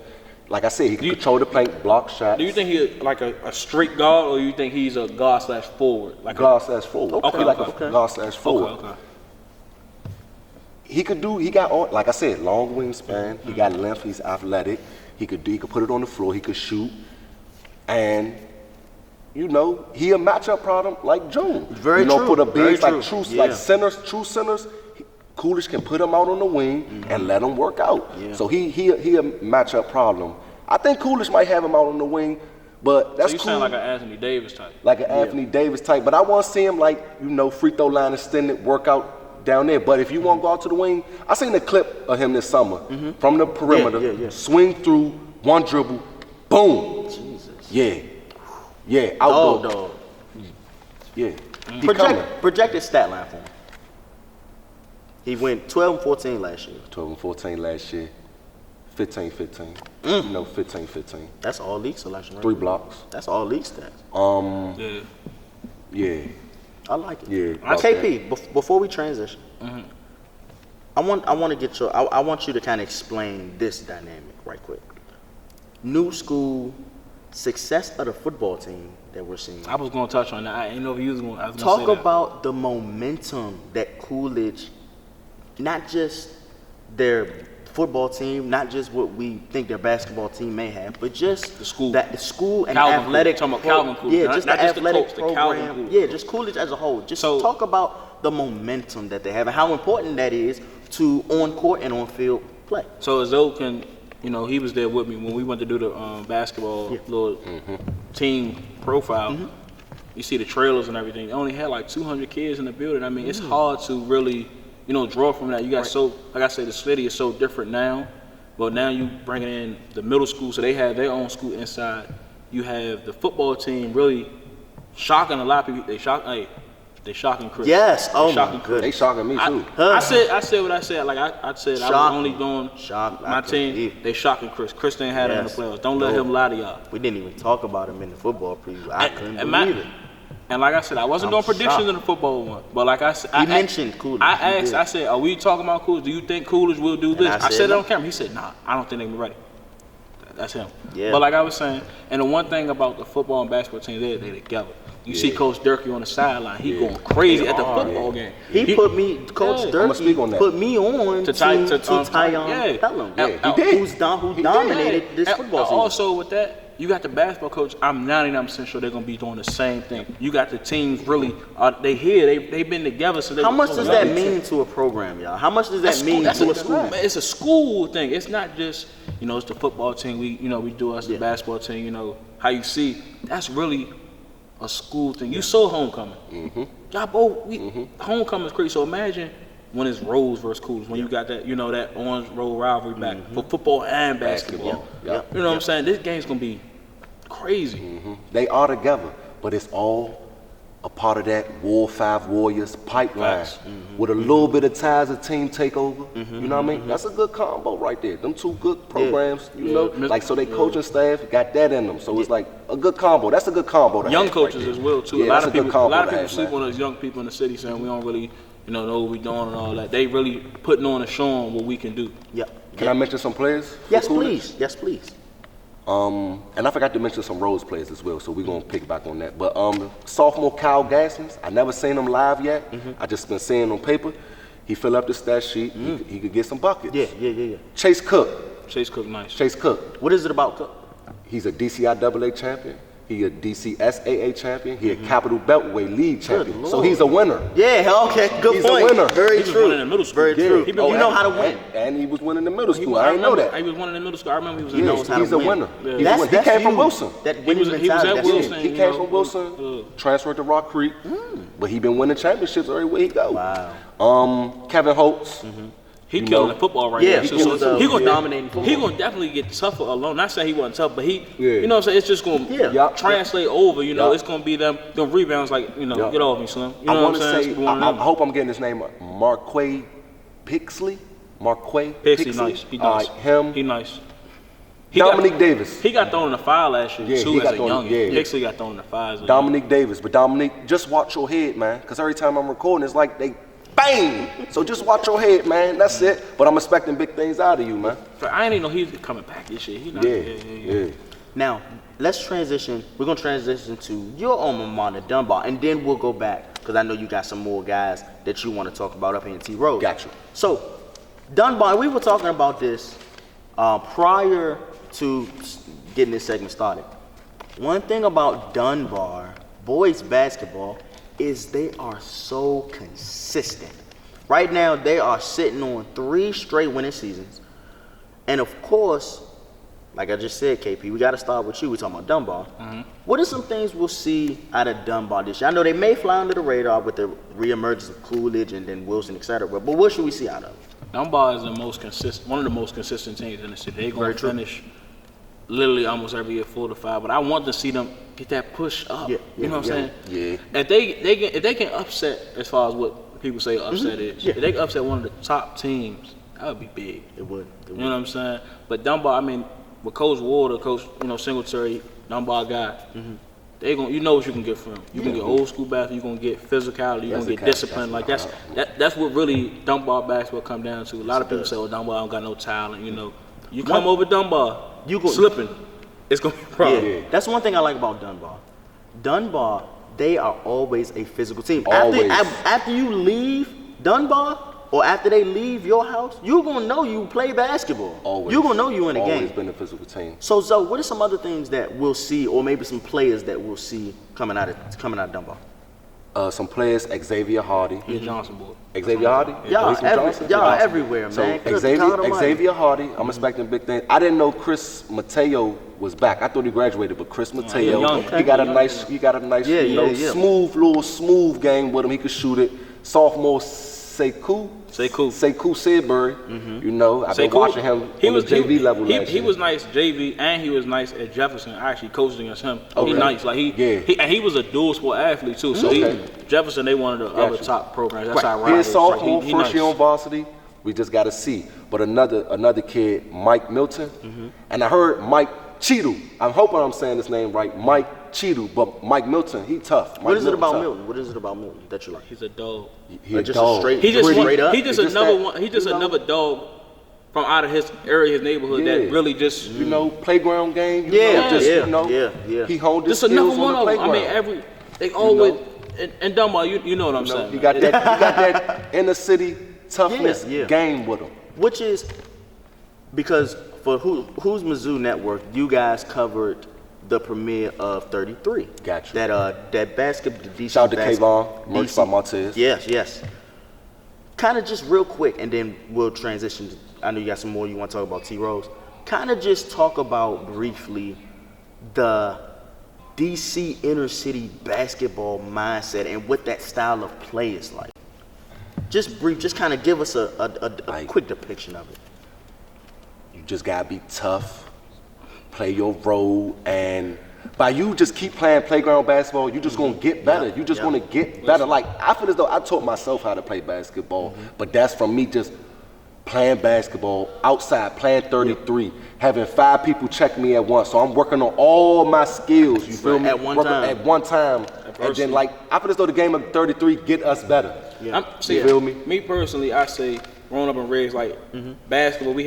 Like I said, he can control the paint, block shots. Do you think he's like a straight guard, or you think he's a guard/forward? Like guard/forward. Okay. Guard/forward. Okay. He got, like I said, long wingspan. He got length. He's athletic. He could put it on the floor. He could shoot. And, he a matchup problem like June. Very true. For the bigs, Very like true. like centers, true centers, Coolidge can put him out on the wing and let him work out. Yeah. So he a matchup problem. I think Coolidge might have him out on the wing, but that's so you cool. sound like an Anthony Davis type. Like an Anthony Davis type. But I want to see him free throw line extended, workout down there. But if you want to go out to the wing, I seen a clip of him this summer from the perimeter, swing through, one dribble, boom. Jesus. Yeah, outdoor. Dog. Yeah. Projected stat line for him. He went 12 and 14 last year. 12 and 14 last year. 15-15. 15-15. That's all league selection, right? 3 blocks. That's all league stats. Yeah. I like it. Yeah. KP, before we transition, I want to get I want you to kind of explain this dynamic right quick. New school, success of the football team that we're seeing. I was going to touch on that. I didn't know if you was going to talk about the momentum that Coolidge, not just their football team, not just what we think their basketball team may have, but just the school and Calvin athletic. Talking about Calvin Coolidge. Yeah, just not the just athletic the coach, program. the Calvin Yeah, just Coolidge as a whole. Just talk about the momentum that they have and how important that is to on court and on field play. So Zoe can, he was there with me when we went to do the basketball little team profile. You see the trailers and everything. They only had like 200 kids in the building. I mean, it's hard to really, draw from that. You got like I say, the city is so different now. But now you bringing in the middle school, so they have their own school inside. You have the football team really shocking a lot of people. They shocking Chris. Yes. Oh shocking my Chris. goodness. They shocking me too. I said what I said. Like I said, I was only doing my team. believe. They shocking Chris. Chris didn't have that in the playoffs. Don't let him lie to y'all. We didn't even talk about him in the football preview. I couldn't believe it. And like I said, I wasn't doing predictions in the football one. But like I said, He mentioned Coolidge. I said, are we talking about Coolidge? Do you think Coolidge will do this? I said it no. on camera. He said, nah, I don't think they're ready. That's him. Yeah. But like I was saying, and the one thing about the football and basketball teams, they're together. You see Coach Durkee on the sideline. He going crazy at the football game. He put me, Coach Durkee put me on to Tyon Pelham. Yeah, he did. Who dominated this football season. Also with that, you got the basketball coach. I'm 99% sure they're gonna be doing the same thing. You got the teams really. They here. They've been together. So how much does that mean to a program, y'all? How much does that mean to a school? It's a school thing. It's not just it's the football team. We do us the basketball team. How you see. That's really a school thing. You saw homecoming. Mm-hmm. Y'all both. Homecoming is crazy. So imagine when it's Rose versus Coolidge, when you got that, that orange roll rivalry back for football and basketball. Yep. You know what I'm saying? This game's gonna be crazy. They are together, but it's all a part of that War 5 Warriors pipeline with a little bit of ties of team takeover. You know what I mean? That's a good combo right there. Them two good programs, so they coaching staff got that in them. So it's like a good combo. That's a good combo to Young have coaches right as well too. Yeah, a lot that's of a good combo to have, sleep man. on us young people in the city saying we don't really know what we doing and all that. They really putting on and showing what we can do. Can I mention some players? Yes, please. Yes, please. And I forgot to mention some Rose players as well, so we're gonna pick back on that. But sophomore Kyle Gaskins, I never seen him live yet. I just been seeing on paper. He fill up the stat sheet. He could get some buckets. Yeah. Chase Cook, nice. Chase Cook. What is it about Cook? He's a DCIAA champion. He a DCSAA champion. He a Capital Beltway League champion. So he's a winner. Yeah, okay, good He's point. a winner. Very He was true. winning in middle school. Very true. He You know how to win. And he was winning in middle school. I didn't know that. He was winning in middle school. I remember he was in Yeah, middle school. he's a winner. Yeah. He's a winner. He came from Wilson. That He winning was at mentality, Wilson. that's He came from Wilson, transferred to Rock Creek, but he been winning championships everywhere he go. Wow. Kevin Holtz. He killing the football right now. he So was he gonna dominating football. He gonna definitely get tougher alone. Not saying he wasn't tough, but he, Yeah. you know what I'm saying? It's just gonna translate over. It's gonna be them rebounds like get off me, Slim. You know I what want I'm to saying? say, It's one of I them. hope I'm getting his name right. Marquay Pixley. Pixie nice. He nice. Him. He nice. Dominique Davis. He got thrown in the fire last year Yeah, too he as got a thrown- youngin. yeah. Pixley got thrown in the fire as a Dominique Davis. But Dominique, just watch your head, man. Because every time I'm recording, it's like they bang. So just watch your head, man. That's it. But I'm expecting big things out of you, man. I ain't even know he was coming back this year. He not, Yeah. Now, let's transition. We're going to transition to your alma mater, Dunbar, and then we'll go back because I know you got some more guys that you want to talk about up here in T-Rose. Gotcha. So, Dunbar, we were talking about this prior to getting this segment started. One thing about Dunbar, boys basketball, is they are so consistent. Right now, they are sitting on 3 straight winning seasons. And of course, like I just said, KP, we got to start with you. We're talking about Dunbar. What are some things we'll see out of Dunbar this year? I know they may fly under the radar with the reemergence of Coolidge and then Wilson, et cetera, but what should we see out of them? Dunbar is one of the most consistent teams in the city. They're going to finish literally almost every year 4 to 5, but I want to see them get that push up. You know what I'm saying? Yeah. If they can upset, as far as what people say upset is, if they can upset one of the top teams, that would be big. It would. You know what I'm saying? But Dunbar, I mean, with Coach Ward or Coach Singletary, Dunbar guy, they what you can get from him. You can get old school basketball, you're gonna get physicality, you're gonna get discipline. Like that's what really Dunbar basketball come down to. A lot of people say, "Oh, Dunbar don't got no talent." You come over Dunbar, you go slipping, it's gonna be a problem. Yeah, that's one thing I like about Dunbar. Dunbar, they are always a physical team. Always. After you leave Dunbar, or after they leave your house, you're gonna know you play basketball. Always. You're gonna know you in a game. Always been a physical team. So, Zoe, what are some other things that we'll see, or maybe some players that we'll see coming out of Dunbar? Some players, Xavier Hardy. He a Johnson boy. Xavier Hardy? Y'all, He's from Johnson? everywhere, So man. Good God Almighty. Xavier Hardy, I'm expecting big things. I didn't know Chris Mateo was back. I thought he graduated, but Chris Mateo, young. he got a nice, smooth game with him. He could shoot it. Sophomore Sekou Sidbury. You know, I've been watching him on the JV level last year. He was nice JV, and he was nice at Jefferson. I actually coached against him. Okay. He nice. Like and he was a dual sport athlete too. So Jefferson, they one of the other top programs. That's how He's sophomore, first year on varsity. We just got to see. But another kid, Mike Milton, and I heard Mike Cheadle. I'm hoping I'm saying his name right, Mike Cheadle. But Mike Milton, he tough. What is it about Milton? What is it about Milton that you like? He's a dog. He's a just dog. He just another dog from out of his area, his neighborhood that really just playground game. He honed his just another skills one on the of them. I playground. mean, they always and Dunbar. You know what I'm saying? You got that inner city toughness game with him. Which is because for Houzmazoo Network, you guys covered the premiere of 33. Gotcha. That basketball. Shout out to Kayvon, merch by Montez. Yes. Kind of just real quick, and then we'll transition. I know you got some more you want to talk about T-Rose. Kind of just talk about briefly the DC inner city basketball mindset and what that style of play is like. Just brief, just kind of give us a quick depiction of it. You just gotta be tough, play your role, and by you just keep playing playground basketball, you just gonna get better. You just gonna get better. Like I feel as though I taught myself how to play basketball, but that's from me just playing basketball outside, playing 33, having 5 people check me at once. So I'm working on all my skills. You feel me? At one time, and then like I feel as though the game of 33 get us better. Yeah. You feel me? Me personally, I say growing up in Riggs, like basketball, we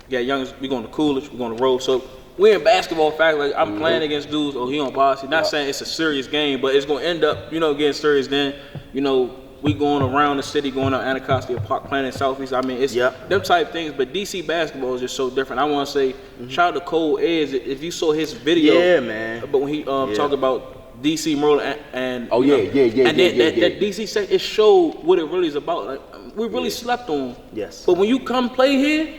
got youngest. We going to Coolidge, we going to Rose. So we in basketball fact, like I'm playing against dudes. Oh, he on varsity. Not saying it's a serious game, but it's gonna end up, getting serious. Then, we going around the city, going to Anacostia Park, playing in Southeast. I mean, it's them type things. But DC basketball is just so different. I want to say, shout out to Cole Edge. If you saw his video, man. But when he talked about DC Merle and that DC set, it showed what it really is about. Like we really slept on. Yes. But when you come play here,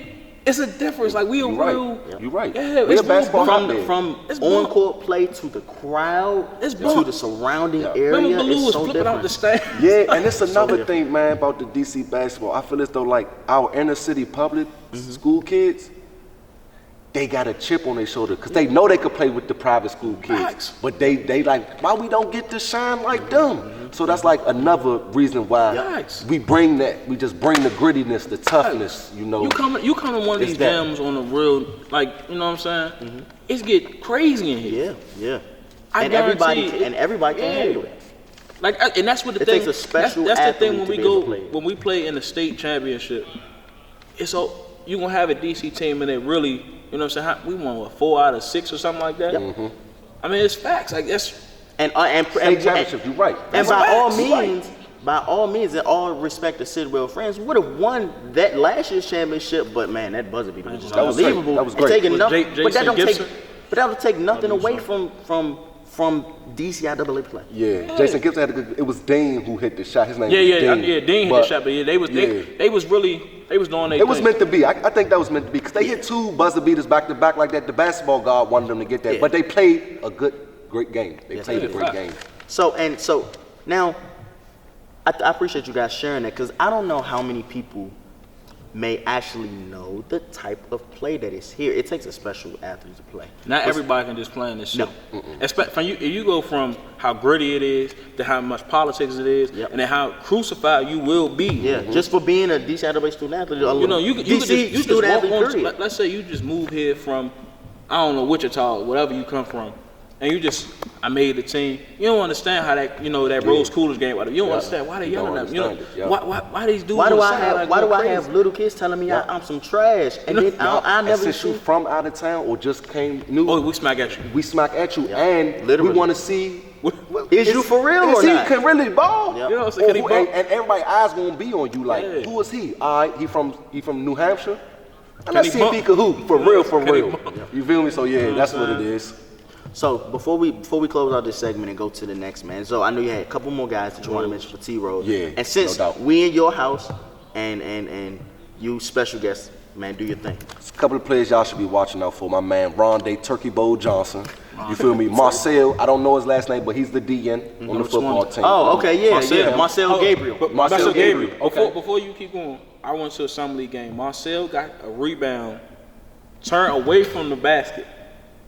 it's a difference. Like we are real. You're right. Yeah, We're it's basketball from on-court play to the crowd, to the surrounding area. Remember Baloo it's was so flipping out the different. stand. Yeah, and it's another thing, man, about the DC basketball. I feel as though like our inner city public school kids, they got a chip on their shoulder because they know they could play with the private school kids, but they like, why we don't get to shine like them? So that's like another reason why we bring that. We just bring the grittiness, the toughness. You You come in one of these gyms on the real, like you know what I'm saying? It's get crazy in here. Yeah. And everybody can handle it. Like, and that's what the It thing. takes a special that's the athlete thing when to we be go able to play. when we play in the state championship. It's all you gonna have a DC team and it really. You know what I'm saying? We won 4 out of 6 or something like that. I mean, it's facts. Like that's state championship. You're right. And by all means, in all respect to Sidwell friends, would have won that last year's championship. But man, that buzzer beater was just unbelievable. That was great. But that don't take nothing away from DCIAA play. Yeah, Jason Gibson had a good. It was Dean who hit the shot. His name was Dean. Dean hit the shot, but they was doing their It was meant to be. I think that was meant to be because they hit 2 buzzer beaters back to back like that. The basketball god wanted them to get that, but they played a great game. They played a great game. So now, I appreciate you guys sharing that because I don't know how many people may actually know the type of play that is here. It takes a special athlete to play. Not everybody can just play in this shit. If you go from how gritty it is to how much politics it is, and then how crucified you will be. Yeah, just for being a DCIAA student athlete. You just walk on. Let's say you just move here from, I don't know, Wichita, or whatever you come from, and I made the team. You don't understand how that Rose Coolidge game. You don't understand why they yelling at me. Why these dudes? Why do I have little kids telling me I'm some trash? And then I never. Since you from out of town or just came new, we smack at you. We smack at you, and we want to see. Is you for real or not? He can really ball. You know what I'm saying? And everybody's eyes gonna be on you. Like, who is he? All right, he from New Hampshire. And let's see if he can hoop for real. You feel me? So that's what it is. So before we close out this segment and go to the next, man. So I know you had a couple more guys that you want to mention for T-Rose. Yeah. And since we in your house and you special guest, man, do your thing. There's a couple of players y'all should be watching out for. My man, Rondé Turkey Bowl Johnson. You feel me? Marcel, I don't know his last name, but he's the DN on the football team. Oh, okay, yeah. Marcel Gabriel. But Marcel Gabriel. Okay. Before you keep going, I went to a summer league game. Marcel got a rebound, turned away from the basket,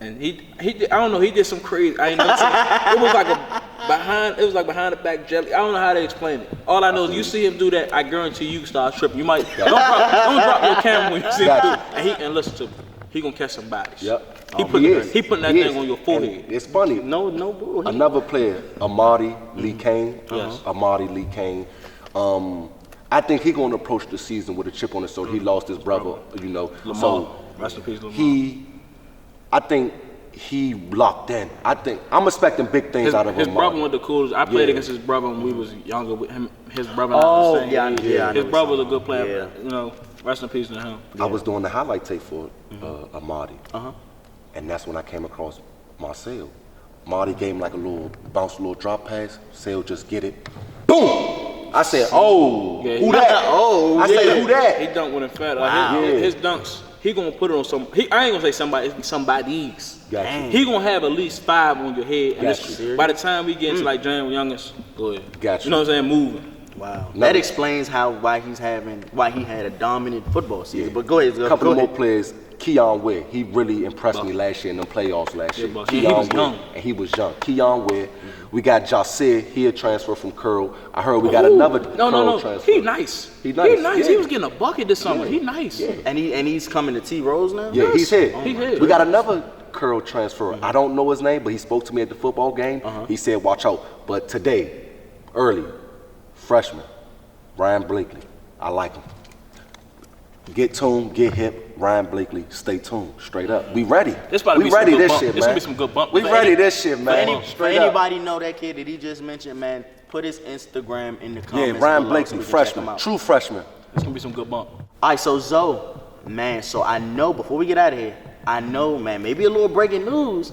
and he did, I don't know, he did some crazy. I ain't know. It was like behind the back jelly. I don't know how they explain it. All I know is you see him do that, I guarantee you start tripping. You might don't drop your camera when you see him do it. And listen to me, he gonna catch some bodies. Yep. He putting that thing on your forehead. And it's funny. No bull. Another player, Amadi Lee Kane. Yes. Amadi Lee Kane. I think he's going to approach the season with a chip on his shoulder. He lost his brother, you know. Lamar. So Rest in peace, Lamar. I think he locked in. I'm expecting big things out of him. His brother went to Coolidge. I played against his brother when we was younger with him. His brother. Oh, the same age. yeah. His brother was a good player. Yeah. You know, rest in peace to him. I was doing the highlight tape for Amadi. Uh-huh. And that's when I came across Marcel. Marty gave him like a little drop pass. Sale just get it. Boom! I said, oh, Yeah, who that? Oh, I said, who that? He dunked with him fat. Wow. His dunks, he gonna put it on some. I ain't gonna say somebody. It's somebody's. Got you. He gonna have at least 5 on your head. And Got you. by the time we get into like January youngest, go ahead. Got you. You know what I'm saying? Moving. Wow. No. That explains why he had a dominant football season. But go ahead. A couple more players. Keon Ware, he really impressed me last year in the playoffs last year. but he was young. And he was young. Keon Ware. We got Jasir, he a transfer from Curl. I heard we got another Curl transfer. He nice. He nice. He Yeah. was getting a bucket this summer. He nice. Yeah. And he's coming to T Rose now? Yeah, he's here. He's here. We got another Curl transfer. I don't know his name, but he spoke to me at the football game. He said, watch out. But today, early, freshman, Ryan Blakely. I like him. Get tuned, get hip, Ryan Blakely, stay tuned, straight up. We ready. We ready this shit, man. This gonna be some good bump. We ready this shit, man. For anybody know that kid that he just mentioned, man, put his Instagram in the comments. Yeah, Ryan below so Blakely, we can check him freshman, out. true freshman. It's gonna be some good bump. All right, so Zoe, man, so I know, before we get out of here, I know, man, maybe a little breaking news.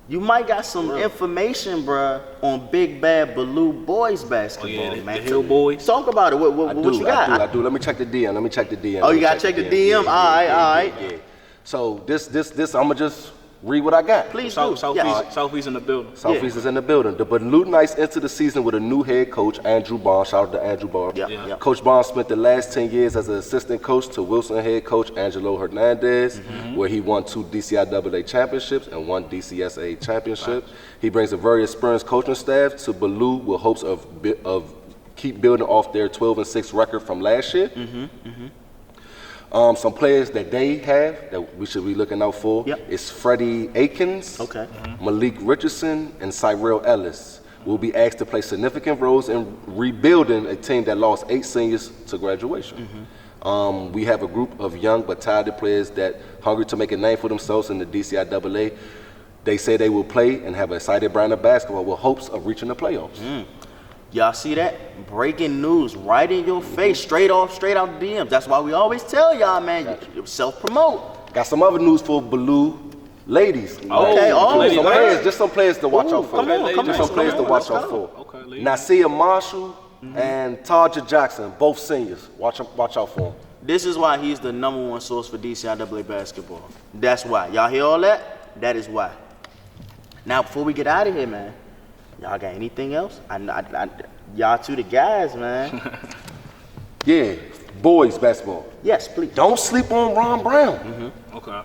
You might got some information, bruh, on Big Bad Baloo boys basketball, the man. Hill boys. Talk about it. What you got? I do. Let me check the DM. Oh, you gotta check the DM? Yeah, All right. Yeah. So this, I'ma just read what I got. Please do. Southeast in the building. Southeast is in the building. The Baloo Knights enter the season with a new head coach, Andrew Bond. Shout out to Andrew Bond. Yeah. Coach Bond spent the last 10 years as an assistant coach to Wilson head coach Angelo Hernandez, where he won 2 DCIAA championships and 1 DCSAA championship. He brings a very experienced coaching staff to Baloo with hopes of keep building off their 12-6 record from last year. Some players that they have that we should be looking out for is Freddie Akins, Malik Richardson, and Cyril Ellis. Will be asked to play significant roles in rebuilding a team that lost 8 seniors to graduation. We have a group of young but talented players that hungry to make a name for themselves in the DCIAA. They say they will play and have an excited brand of basketball with hopes of reaching the playoffs. Y'all see that? Breaking news right in your face, straight out the DMs. That's why we always tell y'all, man, you self-promote. Got some other news for Baloo ladies. Okay, just some players to watch out for. Come on. Just some players to watch out for. Okay, ladies. Nasia Marshall and Taja Jackson, both seniors. Watch out for them. This is why he's the #1 source for DCIAA basketball. That's why. Y'all hear all that? That is why. Now, before we get out of here, man, y'all got anything else? Y'all two the guys, man. Yeah, boys basketball. Yes, please. Don't sleep on Ron Brown. Okay.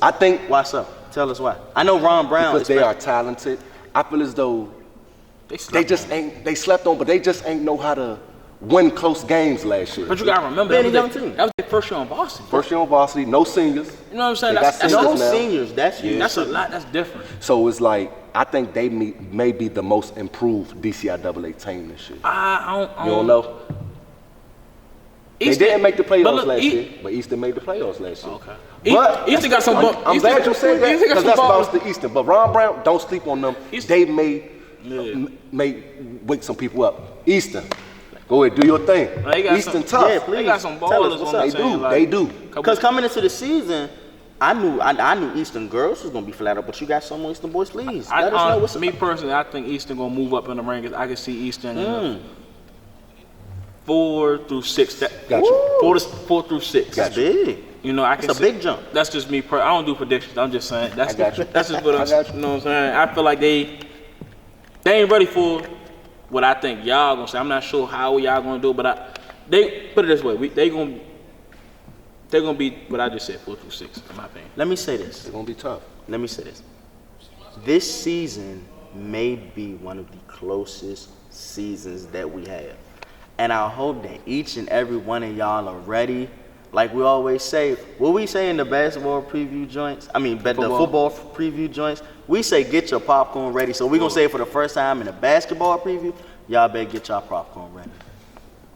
I think Why so? Tell us why. I know Ron Brown. because they are talented. I feel as though they slept on, but they just ain't know how to win close games last year. But you gotta remember, Been a young team. that was their first year on varsity. First year on varsity, no seniors. You know what I'm saying? They got That's seniors No now. seniors. That's you. That's a lot. That's different. So it's like, I think they may be the most improved DCIAA team this year. I You don't know? They Eastern- didn't make the playoffs but look, last year, but Eastern made the playoffs last year. Okay. But Eastern got some. I'm glad you said that because that's about the Eastern. But Ron Brown, don't sleep on them. They may wake some people up. Eastern, go ahead, do your thing. They got Eastern some- tough. Yeah, please. They got some Tell us ballers what's on up. the team. They do. Because coming into the season, I knew Eastern girls was gonna be flat out, but you got some Eastern boys, please. Let us know what's Me up. personally, I think Eastern gonna move up in the rankings. I can see Eastern. 4 through 6. Gotcha. 4 through 6. That's big. You know, I can It's a big jump. That's just me. I don't do predictions. I'm just saying. That's I got you. That's just what I'm. I got you. You know what I'm saying? I feel like they ain't ready for what I think y'all gonna say. I'm not sure how y'all gonna do it, but they put it this way. They're gonna be what I just said, 4 through 6, in my opinion. Let me say this. It's gonna be tough. Let me say this. This season may be one of the closest seasons that we have. And I hope that each and every one of y'all are ready. Like we always say, what we say in the basketball preview joints, the football preview joints, we say get your popcorn ready. So we're going to say it for the first time in the basketball preview, y'all better get y'all popcorn ready.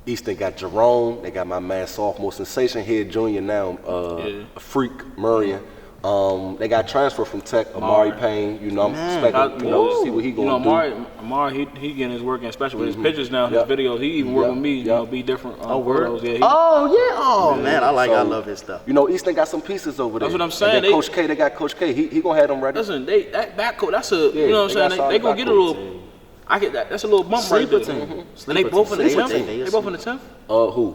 Eastern got Jerome. They got my man sophomore sensation here, junior now, Freak Murray. They got transfer from Tech, Amari Payne. You know, I'm expecting to see what he gonna do. Amari, he getting his work in special with his pictures now, his videos. He even work with me. You know, be different. Photos. Yeah, I love his stuff. You know, Eastern got some pieces over there. That's what I'm saying. And Coach K, they got Coach K. He gonna have them ready. Listen, that backcourt. That's a you know what I'm saying. They gonna get a little. I get that. That's a little bump right there. And they both in the 10th. They both in the 10th. Who?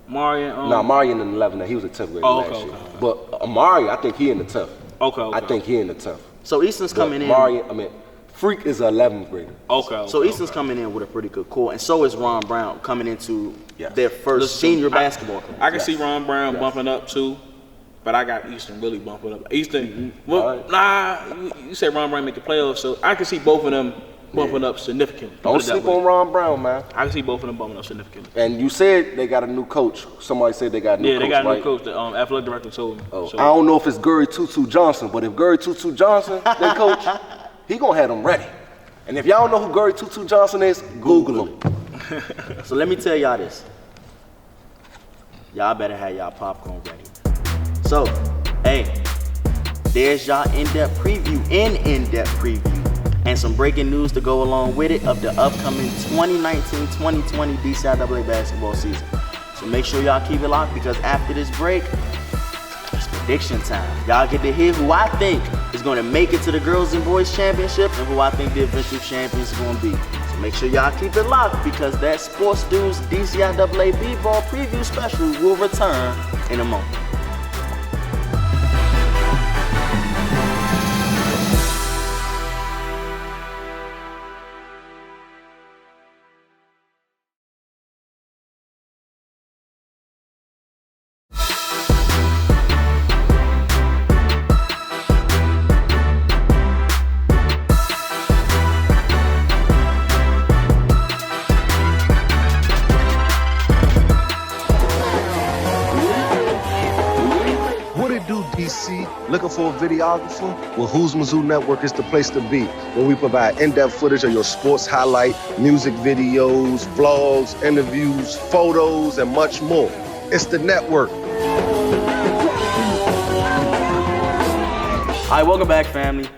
Mari and Amari in the 11th. He was a 10th grader last year. Okay. But Amari, I think he in the 10th. Okay. I think he in the 10th. So Easton's coming in. Freak is an 11th grader. Okay. So Easton's coming in with a pretty good core, and so is Ron Brown coming into their first senior basketball class. I can see Ron Brown bumping up too, but I got Easton really bumping up. Easton, you said Ron Brown make the playoffs, so I can see both of them bumping up significantly. Don't sleep on Ron Brown, man. I can see both of them bumping up significantly. And you said they got a new coach. Somebody said they got a new coach, they got a right? new coach. The athletic director told me. So. I don't know if it's Gurry Tutu Johnson, but if Gurry Tutu Johnson, their coach, he gonna have them ready. And if y'all don't know who Gurry Tutu Johnson is, Google him. So let me tell y'all this. Y'all better have y'all popcorn ready. So, hey, there's y'all in-depth preview, and some breaking news to go along with it of the upcoming 2019-2020 DCIAA basketball season. So make sure y'all keep it locked, because after this break, it's prediction time. Y'all get to hear who I think is going to make it to the girls and boys championship and who I think the eventual champions are going to be. So make sure y'all keep it locked, because that Sports Dudes DCIAA BBall preview special will return in a moment. Looking for a videographer? Well, Houzmazoo Network is the place to be, where we provide in-depth footage of your sports highlight, music videos, vlogs, interviews, photos, and much more. It's the network. All right, welcome back, family.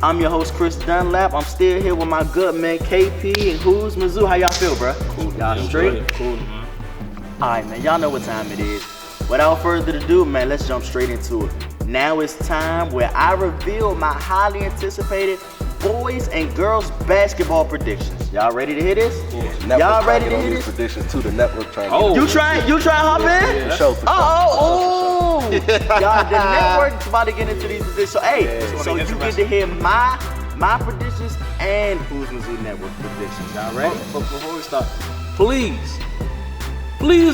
I'm your host, Chris Dunlap. I'm still here with my good man, KP and Houzmazoo. How y'all feel, bro? Cool. Y'all straight? Cool, man. All right, man. Y'all know what time it is. Without further ado, man, let's jump straight into it. Now it's time where I reveal my highly anticipated boys and girls basketball predictions. Y'all ready to hear this? Yeah, y'all ready to hear this? Predictions to the network trying. You try hop in? Yeah, for sure. Oh! Y'all, the network's about to get into these predictions. So, so you get to hear my predictions and Houzmazoo Network predictions. Y'all ready? Before we start, please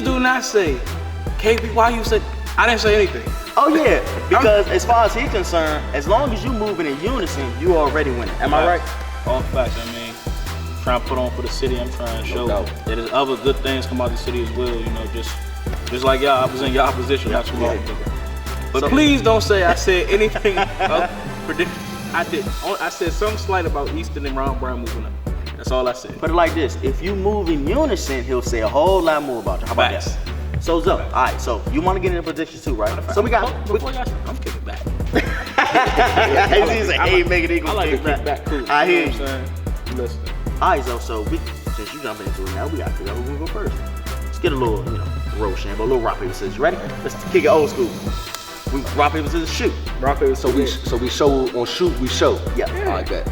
do not say, KP, why you said, I didn't say anything. Oh yeah, because as far as he's concerned, as long as you moving in unison, you already winning. Am I right? All facts. I mean, trying to put on for the city. I'm trying to show that there's other good things come out of the city as well. You know, just like y'all, I was in y'all position not too long ago. But please don't say I said anything of prediction. I did. I said something slight about Easton and Ron Brown moving up. That's all I said. Put it like this: if you move in unison, he'll say a whole lot more about you. How about that? So, all right, so you want to get into predictions too, right? So we got. I'm kicking back. He's like, hey, make it. I like to kick back. Cool. I hear you. Listen. All right, so since you jumping into it now, we got to figure out who's gonna go first. Let's get a little, Roshan, but a little rock paper scissors. Ready? Let's kick it old school. We rock paper scissors shoot. Rock paper. So we show on shoot. We show. Yeah. All right, bet.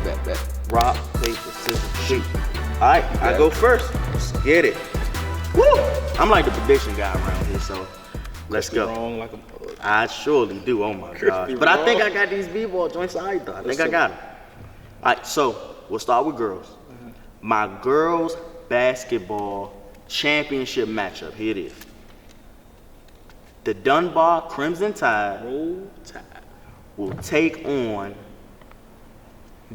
Rock paper scissors shoot. All right, I go first. Let's get it. Woo! I'm like the prediction guy around here, so let's go. Wrong like a I surely do. Oh my gosh! But I think I got these b-ball joints right though. I think I got them. All right, so we'll start with girls. My girls basketball championship matchup. Here it is. The Dunbar Crimson Tide Roll Tide will take on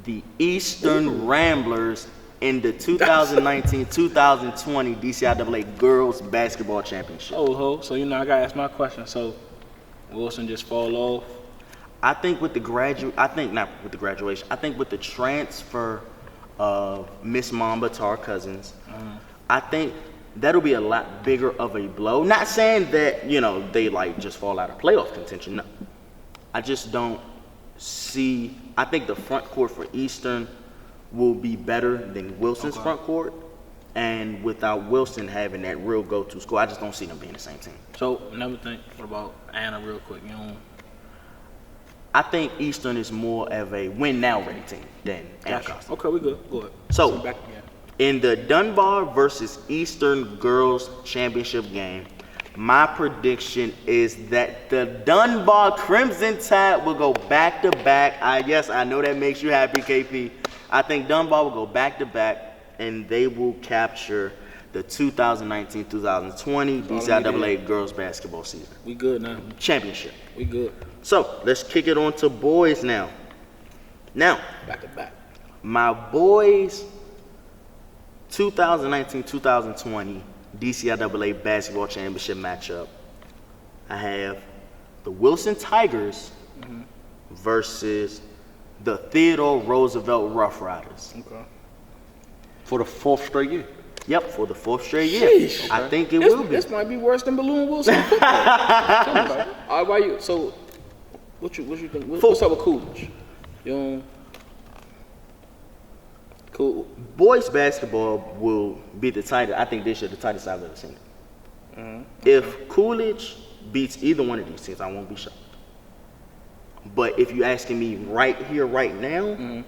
the Eastern Ramblers in the 2019-2020 DCIAA Girls Basketball Championship. Oh, so I gotta ask my question. So Wilson just fall off. I think with the I think not with the graduation. I think with the transfer of Miss Mamba to our cousins, I think that'll be a lot bigger of a blow. Not saying that, they like just fall out of playoff contention. No. I just don't see, I think the front court for Eastern will be better than Wilson's front court. And without Wilson having that real go-to score, I just don't see them being the same team. So another thing, what about Anna real quick? I think Eastern is more of a win-now ready team than Anacostia. Okay, we good. Go ahead. So, back again. In the Dunbar versus Eastern Girls Championship game, my prediction is that the Dunbar Crimson Tide will go back-to-back. Yes, I know that makes you happy, KP. I think Dunbar will go back-to-back, and they will capture the 2019-2020 DCIAA Girls Basketball season. We good now. Championship. We good. So, let's kick it on to boys now. Now, Back-to-back. my boys' 2019-2020 DCIAA Basketball Championship matchup, I have the Wilson Tigers versus the Theodore Roosevelt Rough Riders. Okay. For the 4th straight year. Yep, for the 4th straight year. Sheesh. I think it will be. This might be worse than Baloo and Wilson. Tell me about it. All right, why you? So, what you think? What's up with Coolidge? Cool. Boys basketball will be the tightest. I think this year the tightest I've ever seen. If Coolidge beats either one of these teams, I won't be shocked. But if you're asking me right here, right now,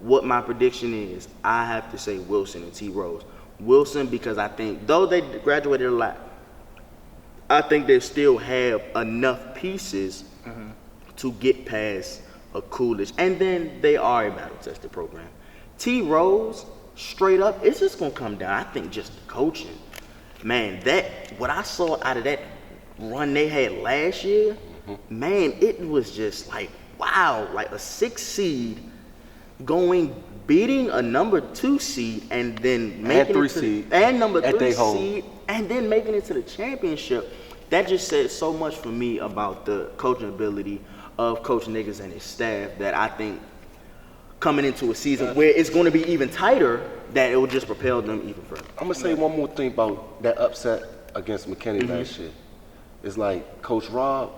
what my prediction is, I have to say Wilson and T. Rose. Wilson, because I think, though they graduated a lot, I think they still have enough pieces to get past a Coolidge. And then they are a battle-tested program. T. Rose, straight up, it's just going to come down, I think, just the coaching. Man, what I saw out of that run they had last year, man, it was just like, wow, like a 6 seed beating a number 2 seed and then making and 3 it to seed and number at 3 they home. seed and then making it to the championship. That just says so much for me about the coaching ability of Coach Niggas and his staff that I think coming into a season where it's going to be even tighter, that it will just propel them even further. I'm going to say one more thing about that upset against McKinney last year. It's like Coach Rob,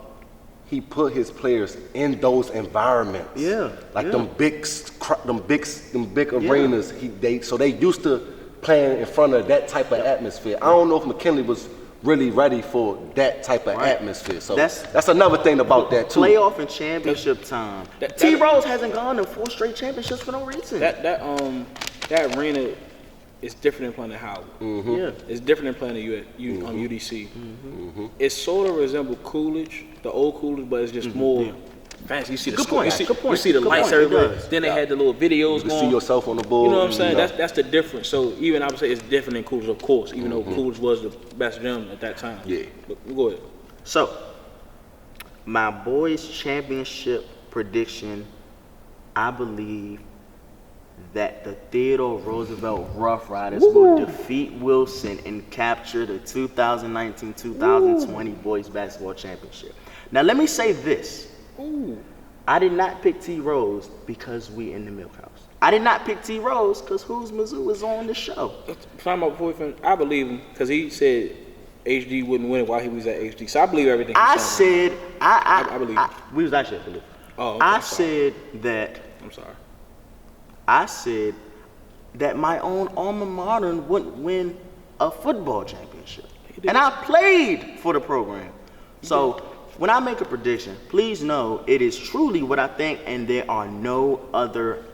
he put his players in those environments. Yeah. Like them big arenas. So they used to playing in front of that type of atmosphere. I don't know if McKinley was really ready for that type of atmosphere. So that's another thing about that too. Playoff and championship time. T. Rose hasn't gone to 4 straight championships for no reason. That arena is different than playing at Howard. Yeah. It's different than playing at UDC. It sort of resembles Coolidge, the old Coolidge, but it's just more fancy. You see the score, you see the lights everywhere. Then they had the little videos You going. see yourself on the board. You know what I'm saying? That's the difference. So even I would say it's different than Coolidge, of course, even though Coolidge was the best gym at that time. Yeah. But go ahead. So, my boys' championship prediction, I believe that the Theodore Roosevelt Rough Riders will defeat Wilson and capture the 2019-2020 Boys Basketball Championship. Now, let me say this. I did not pick T. Rose because we in the milk house. I did not pick T. Rose because Houzmazoo is on the show. I believe him because he said HD wouldn't win it while he was at HD. So I believe everything. I said, I believe it. we was actually at Baloo. Oh, okay, I said that. I'm sorry. I said that my own alma mater wouldn't win a football championship. And I played for the program. So when I make a prediction, please know it is truly what I think, and there are no other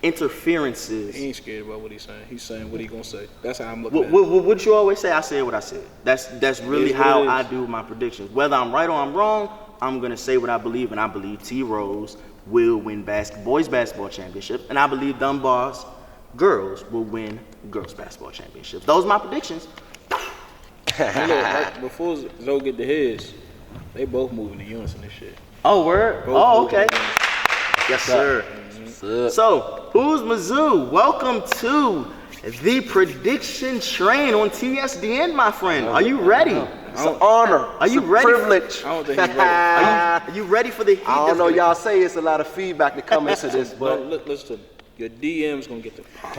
interferences. He ain't scared about what he's saying. He's saying what he gonna say. That's how I'm looking at it. What you always say? I said what I said. That's really It is what how it I is. do my predictions. Whether I'm right or I'm wrong, I'm gonna say what I believe, and I believe T. Rose will win boys basketball championship, and I believe Dunbar's girls will win girls basketball championship. Those are my predictions. And look, right before Zoe get to his, they both moving to Unison and shit. Oh, word? Both Oh, moving okay. to Unison. Yes, sir. So, Houzmazoo, welcome to the prediction train on TSDN, my friend. Are you ready? It's an honor. Are you it's ready? a privilege. I don't think he's ready. Are you ready for the heat? I don't that's know. gonna- Y'all say it's a lot of feedback that come into this, but But listen to me. Your DM's gonna get the pop.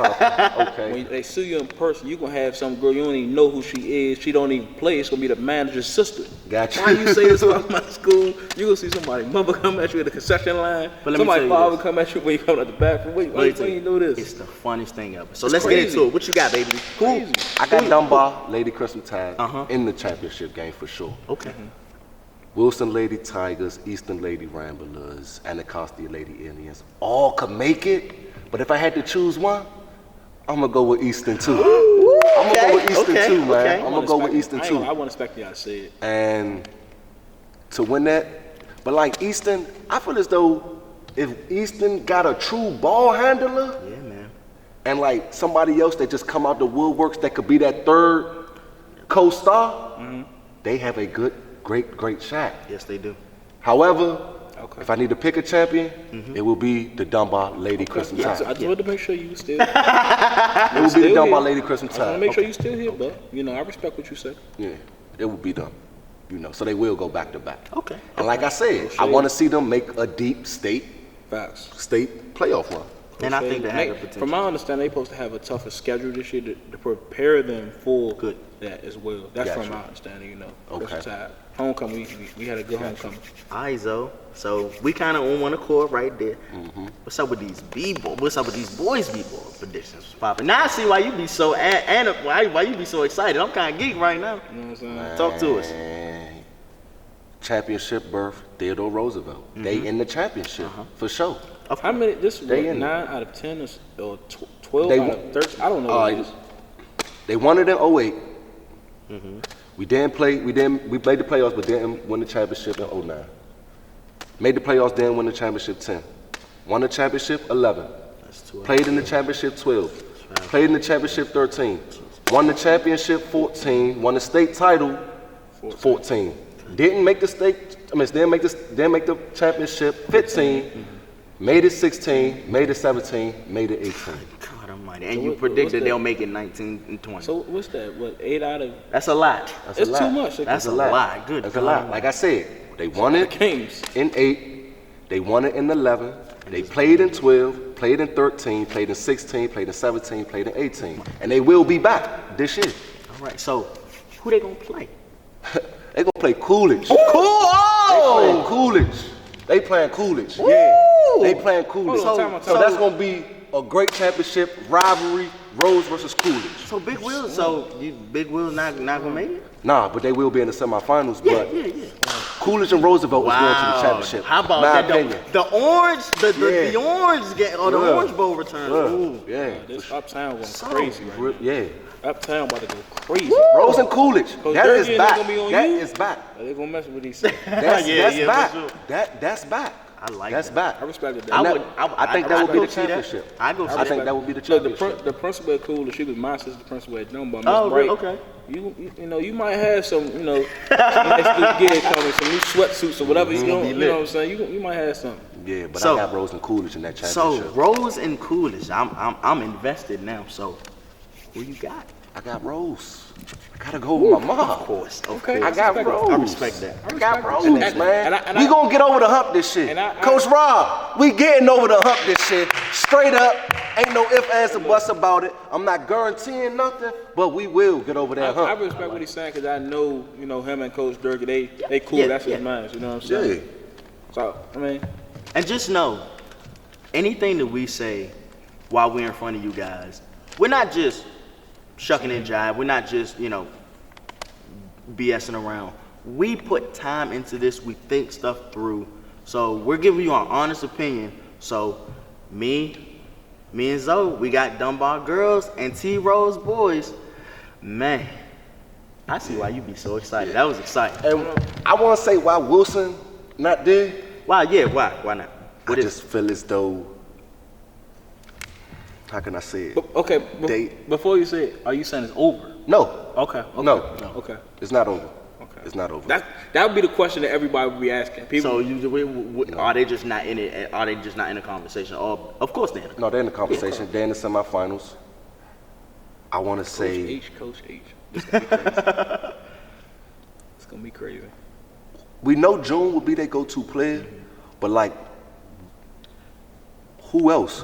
okay. When they see you in person, you gonna have some girl you don't even know who she is. She don't even play. It's gonna be the manager's sister. Gotcha. Why you say this about my school? You gonna see somebody mother come at you at the concession line. But let me Somebody tell you father this. come at you when you come out the bathroom. Wait, Let me why tell you know this? It's the funniest thing ever. So It's let's crazy. get into it. What you got, baby? Who? Crazy. I got Dunbar, Lady Crimson Tide, Uh-huh. in the championship game for sure. Okay. Wilson Lady Tigers, Eastern Lady Ramblers, Anacostia Lady Indians, all could make it. But if I had to choose one, I'm gonna go with Eastern too. I'm gonna go with Eastern okay, too, man. okay. I'm gonna go with Eastern I too. wouldn't expect y'all to say it. And to win that, but like Eastern, I feel as though if Eastern got a true ball handler Yeah, man. and like somebody else that just come out the woodworks that could be that third co-star, they have a great shot. Yes, they do. However, Okay. if I need to pick a champion, it will be the Dunbar Lady Crimson Yeah, Tide. I just wanted to make sure you still. It will be the still Dunbar here. Lady Crimson I just want Tide. to make sure you still here, but you know I respect what you say. Yeah, it will be them. You know, so they will go back to back. Okay. And like I said, I shade. want to see them make a deep state Facts. playoff run. And I think they have the potential. From my understanding, they supposed to have a tougher schedule this year to prepare them for Good. that as well. That's Gotcha. from my understanding, you know. Okay. Crimson Tide. Homecoming, we had a good homecoming. Izo. So we kind of on one accord right there. What's up with these b-ball? What's up with these boys b-ball predictions? Popping. Now I see why you be so why you be so excited. I'm kind of geek right now. You know what I'm saying? Talk to us. And championship berth, Theodore Roosevelt. They in the championship for sure. How many? This They what, in 9 out of 10 or 12 They out won- of 13? I don't know what it is. They won it in 08. We made the playoffs, but didn't win the championship in 09. Made the playoffs, didn't win the championship 10. Won the championship 11. That's 12. Played in the championship 12. Played in the championship 13. Won the championship 14. Won the state title 14. Didn't make the didn't make the championship 15. Made it 16. Made it 17. Made it 18. God almighty. And So you what's predicted that? they'll make it 19 and 20. So what's that? What, 8 out of That's a lot. That's It's a lot. too much. That's It's a lot. Good That's a God lot. almighty. Like I said, they won it games. in 8. They won it in 11. They played in 12. Played in 13. Played in 16. Played in 17. Played in 18. And they will be back this year. All right. So who they gonna play? They gonna play Coolidge. Cool. They playing Oh. Coolidge. They playing Coolidge. Yeah. They playing Coolidge. Hold on, time So out. that's gonna be a great championship rivalry, Rose versus Coolidge. So Big Will. So Big Will's not gonna make it? Nah, but they will be in the semifinals. Yeah, But yeah, yeah. Coolidge and Roosevelt is going to the championship. How about My that? opinion. The orange, Yeah. the orange game or the Yeah. Orange Bowl return. Ooh. Yeah. This Uptown going crazy right now. Yeah. Uptown about to go crazy. Rose and Coolidge. Coach That Durkee is ain't back. gonna be on That you? is back. They gonna mess with these. I That's Yeah, yeah, back. for sure. That's back. I like That's that. back. respected that. I And would. I think that I'd would be go the see that. championship. I go see I that. think that would be the Look, championship. the principal at Coolidge, she was my assistant principal at Dunbar. Miss Oh, Bright. okay. You know, you might have some, you know, next gear coming, some new sweatsuits or whatever. You know what I'm saying? You might have something. Yeah, but So- I got Rose and Coolidge in that So championship. Rose and Coolidge, I'm invested now. So who you got? I got Rose. I gotta go with my mom. Of course. Okay. I got respect it. Rose. I respect that. I got Rose, And man. I- We gonna get over the hump this shit. And Coach Rob, we getting over the hump this shit. Straight up. Ain't no ifs, ands, or buts about it. I'm not guaranteeing nothing, but we will get over that I hump. respect what he's saying because I know, you know, him and Coach Durkee, they cool. Yeah, That's his yeah. man. You know what I'm Yeah. saying? So I mean, And just know, anything that we say while we're in front of you guys, we're not just shucking and jive. We're not just, you know, BSing around. We put time into this. We think stuff through. So we're giving you our honest opinion. So me, Me and Zoe, we got Dunbar girls and T-Rose boys. Man, I see why you be so excited. That was exciting. And I want to say why Wilson not there. Why? Yeah, why? Why not? I just feel as though, how can I say it? Okay, They- before you say it, are you saying it's over? No. Okay. No. Okay. It's not over. Okay. It's not over. That would be the question that everybody would be asking. People. So are they just not in it? Are they just not in the conversation? Or of course they're in it. No, they're in the conversation. They're in the semifinals. I want to say Coach H. It's gonna be crazy. It's gonna be crazy. we know June will be their go-to player, but like, who else?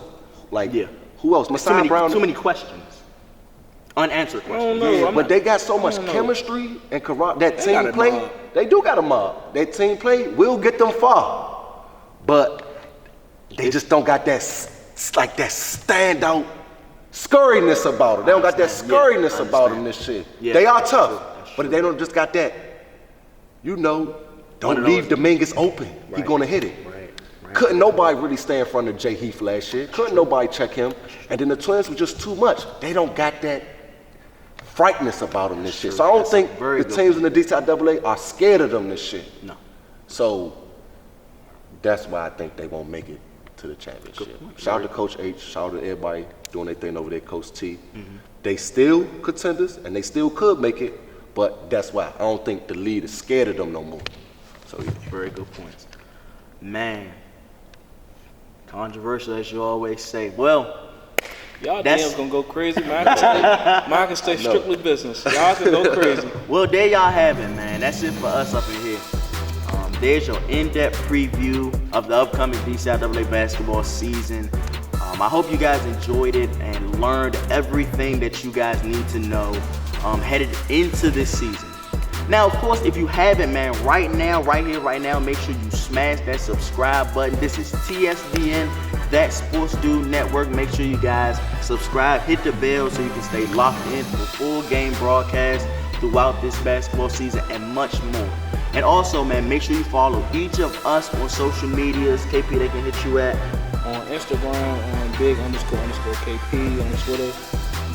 Like, Yeah. who else? Masai Brown. Too many questions. Unanswered questions. know. Yeah, I'm but not- they got so I much don't know. chemistry and that They team got a play. mob. They do got a mob. That team play will get them far, but they just don't got that like that standout scurriness about it. They don't got that scurriness about them. This shit. Yeah, they are that's tough, true. That's but they don't just got that. You know, One don't of leave those- Dominguez open. He Right. gonna hit it. Right. Couldn't nobody really stay in front of Jay Heath last year. Couldn't nobody check him. And then the Twins were just too much. They don't got that frightness about them this shit. So I don't That's a think very the good teams in the DCIAA are scared of them this shit. No. So that's why I think they won't make it to the championship. Shout out to Coach H. Shout out to everybody doing their thing over there, Coach T. They still contenders and they still could make it, but that's why I don't think the league is scared of them no more. So yeah. Very good points. Man, controversial as you always say. Well, Y'all That's- DMs gonna go crazy. Mine can stay strictly business. Y'all can go crazy. well, there y'all have it, man. That's it for us up in here. There's your in-depth preview of the upcoming DCIAA basketball season. I hope you guys enjoyed it and learned everything that you guys need to know headed into this season. Now, of course, if you haven't, man, right now, make sure you smash that subscribe button. This is TSDN, That Sports Dude Network. Make sure you guys subscribe, hit the bell so you can stay locked in for full game broadcast throughout this basketball season and much more. And also, man, make sure you follow each of us on social medias. KP, they can hit you at. On Instagram, on big__KP. On Twitter,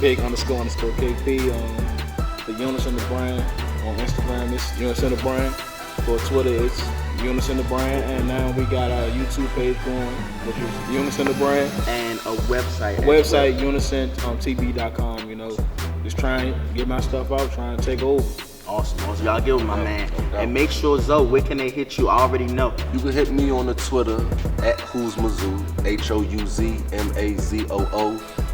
big__KP. On the Unison Brand. On Instagram, it's Unison Brand. For Twitter, it's Unison Brand. And now we got our YouTube page going, which is Unison Brand. And a website. Website, UnisonTB.com. You know, just trying to get my stuff out, trying to take over. Awesome. Y'all give it, my man. And make sure, Zoe, where can they hit you? I already know. You can hit me on the Twitter at Houzmazoo, HOUZMAZOO.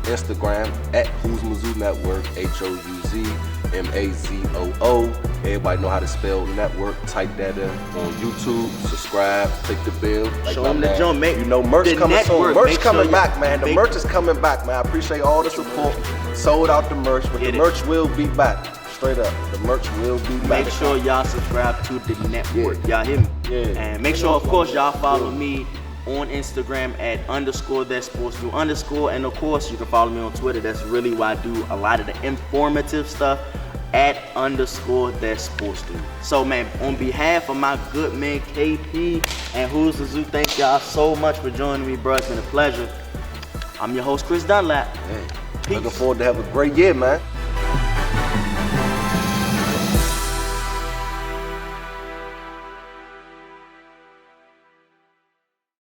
Instagram at Houzmazoo Network, HOUZMAZOO. Everybody know how to spell network. Type that in on YouTube. Subscribe. Click the bell. Like Show my them the man. jump, make You know, merch the coming network, soon. Merch make coming sure back, man. The make- merch is coming back, man. I appreciate all the support. Sold out the merch, but Get the it. merch will be back. Straight up, the merch will be back. Make sure y'all subscribe to the network. Yeah. Y'all hear me? Yeah. And make sure, of course, y'all follow me on Instagram at _thatsportsview_. And of course, you can follow me on Twitter. That's really why I do a lot of the informative stuff at _thatsportsview. So, man, on behalf of my good man KP and Houzmazoo, thank y'all so much for joining me, bro. It's been a pleasure. I'm your host, Chris Dunlap. Hey, Peace. looking forward to have a great year, man.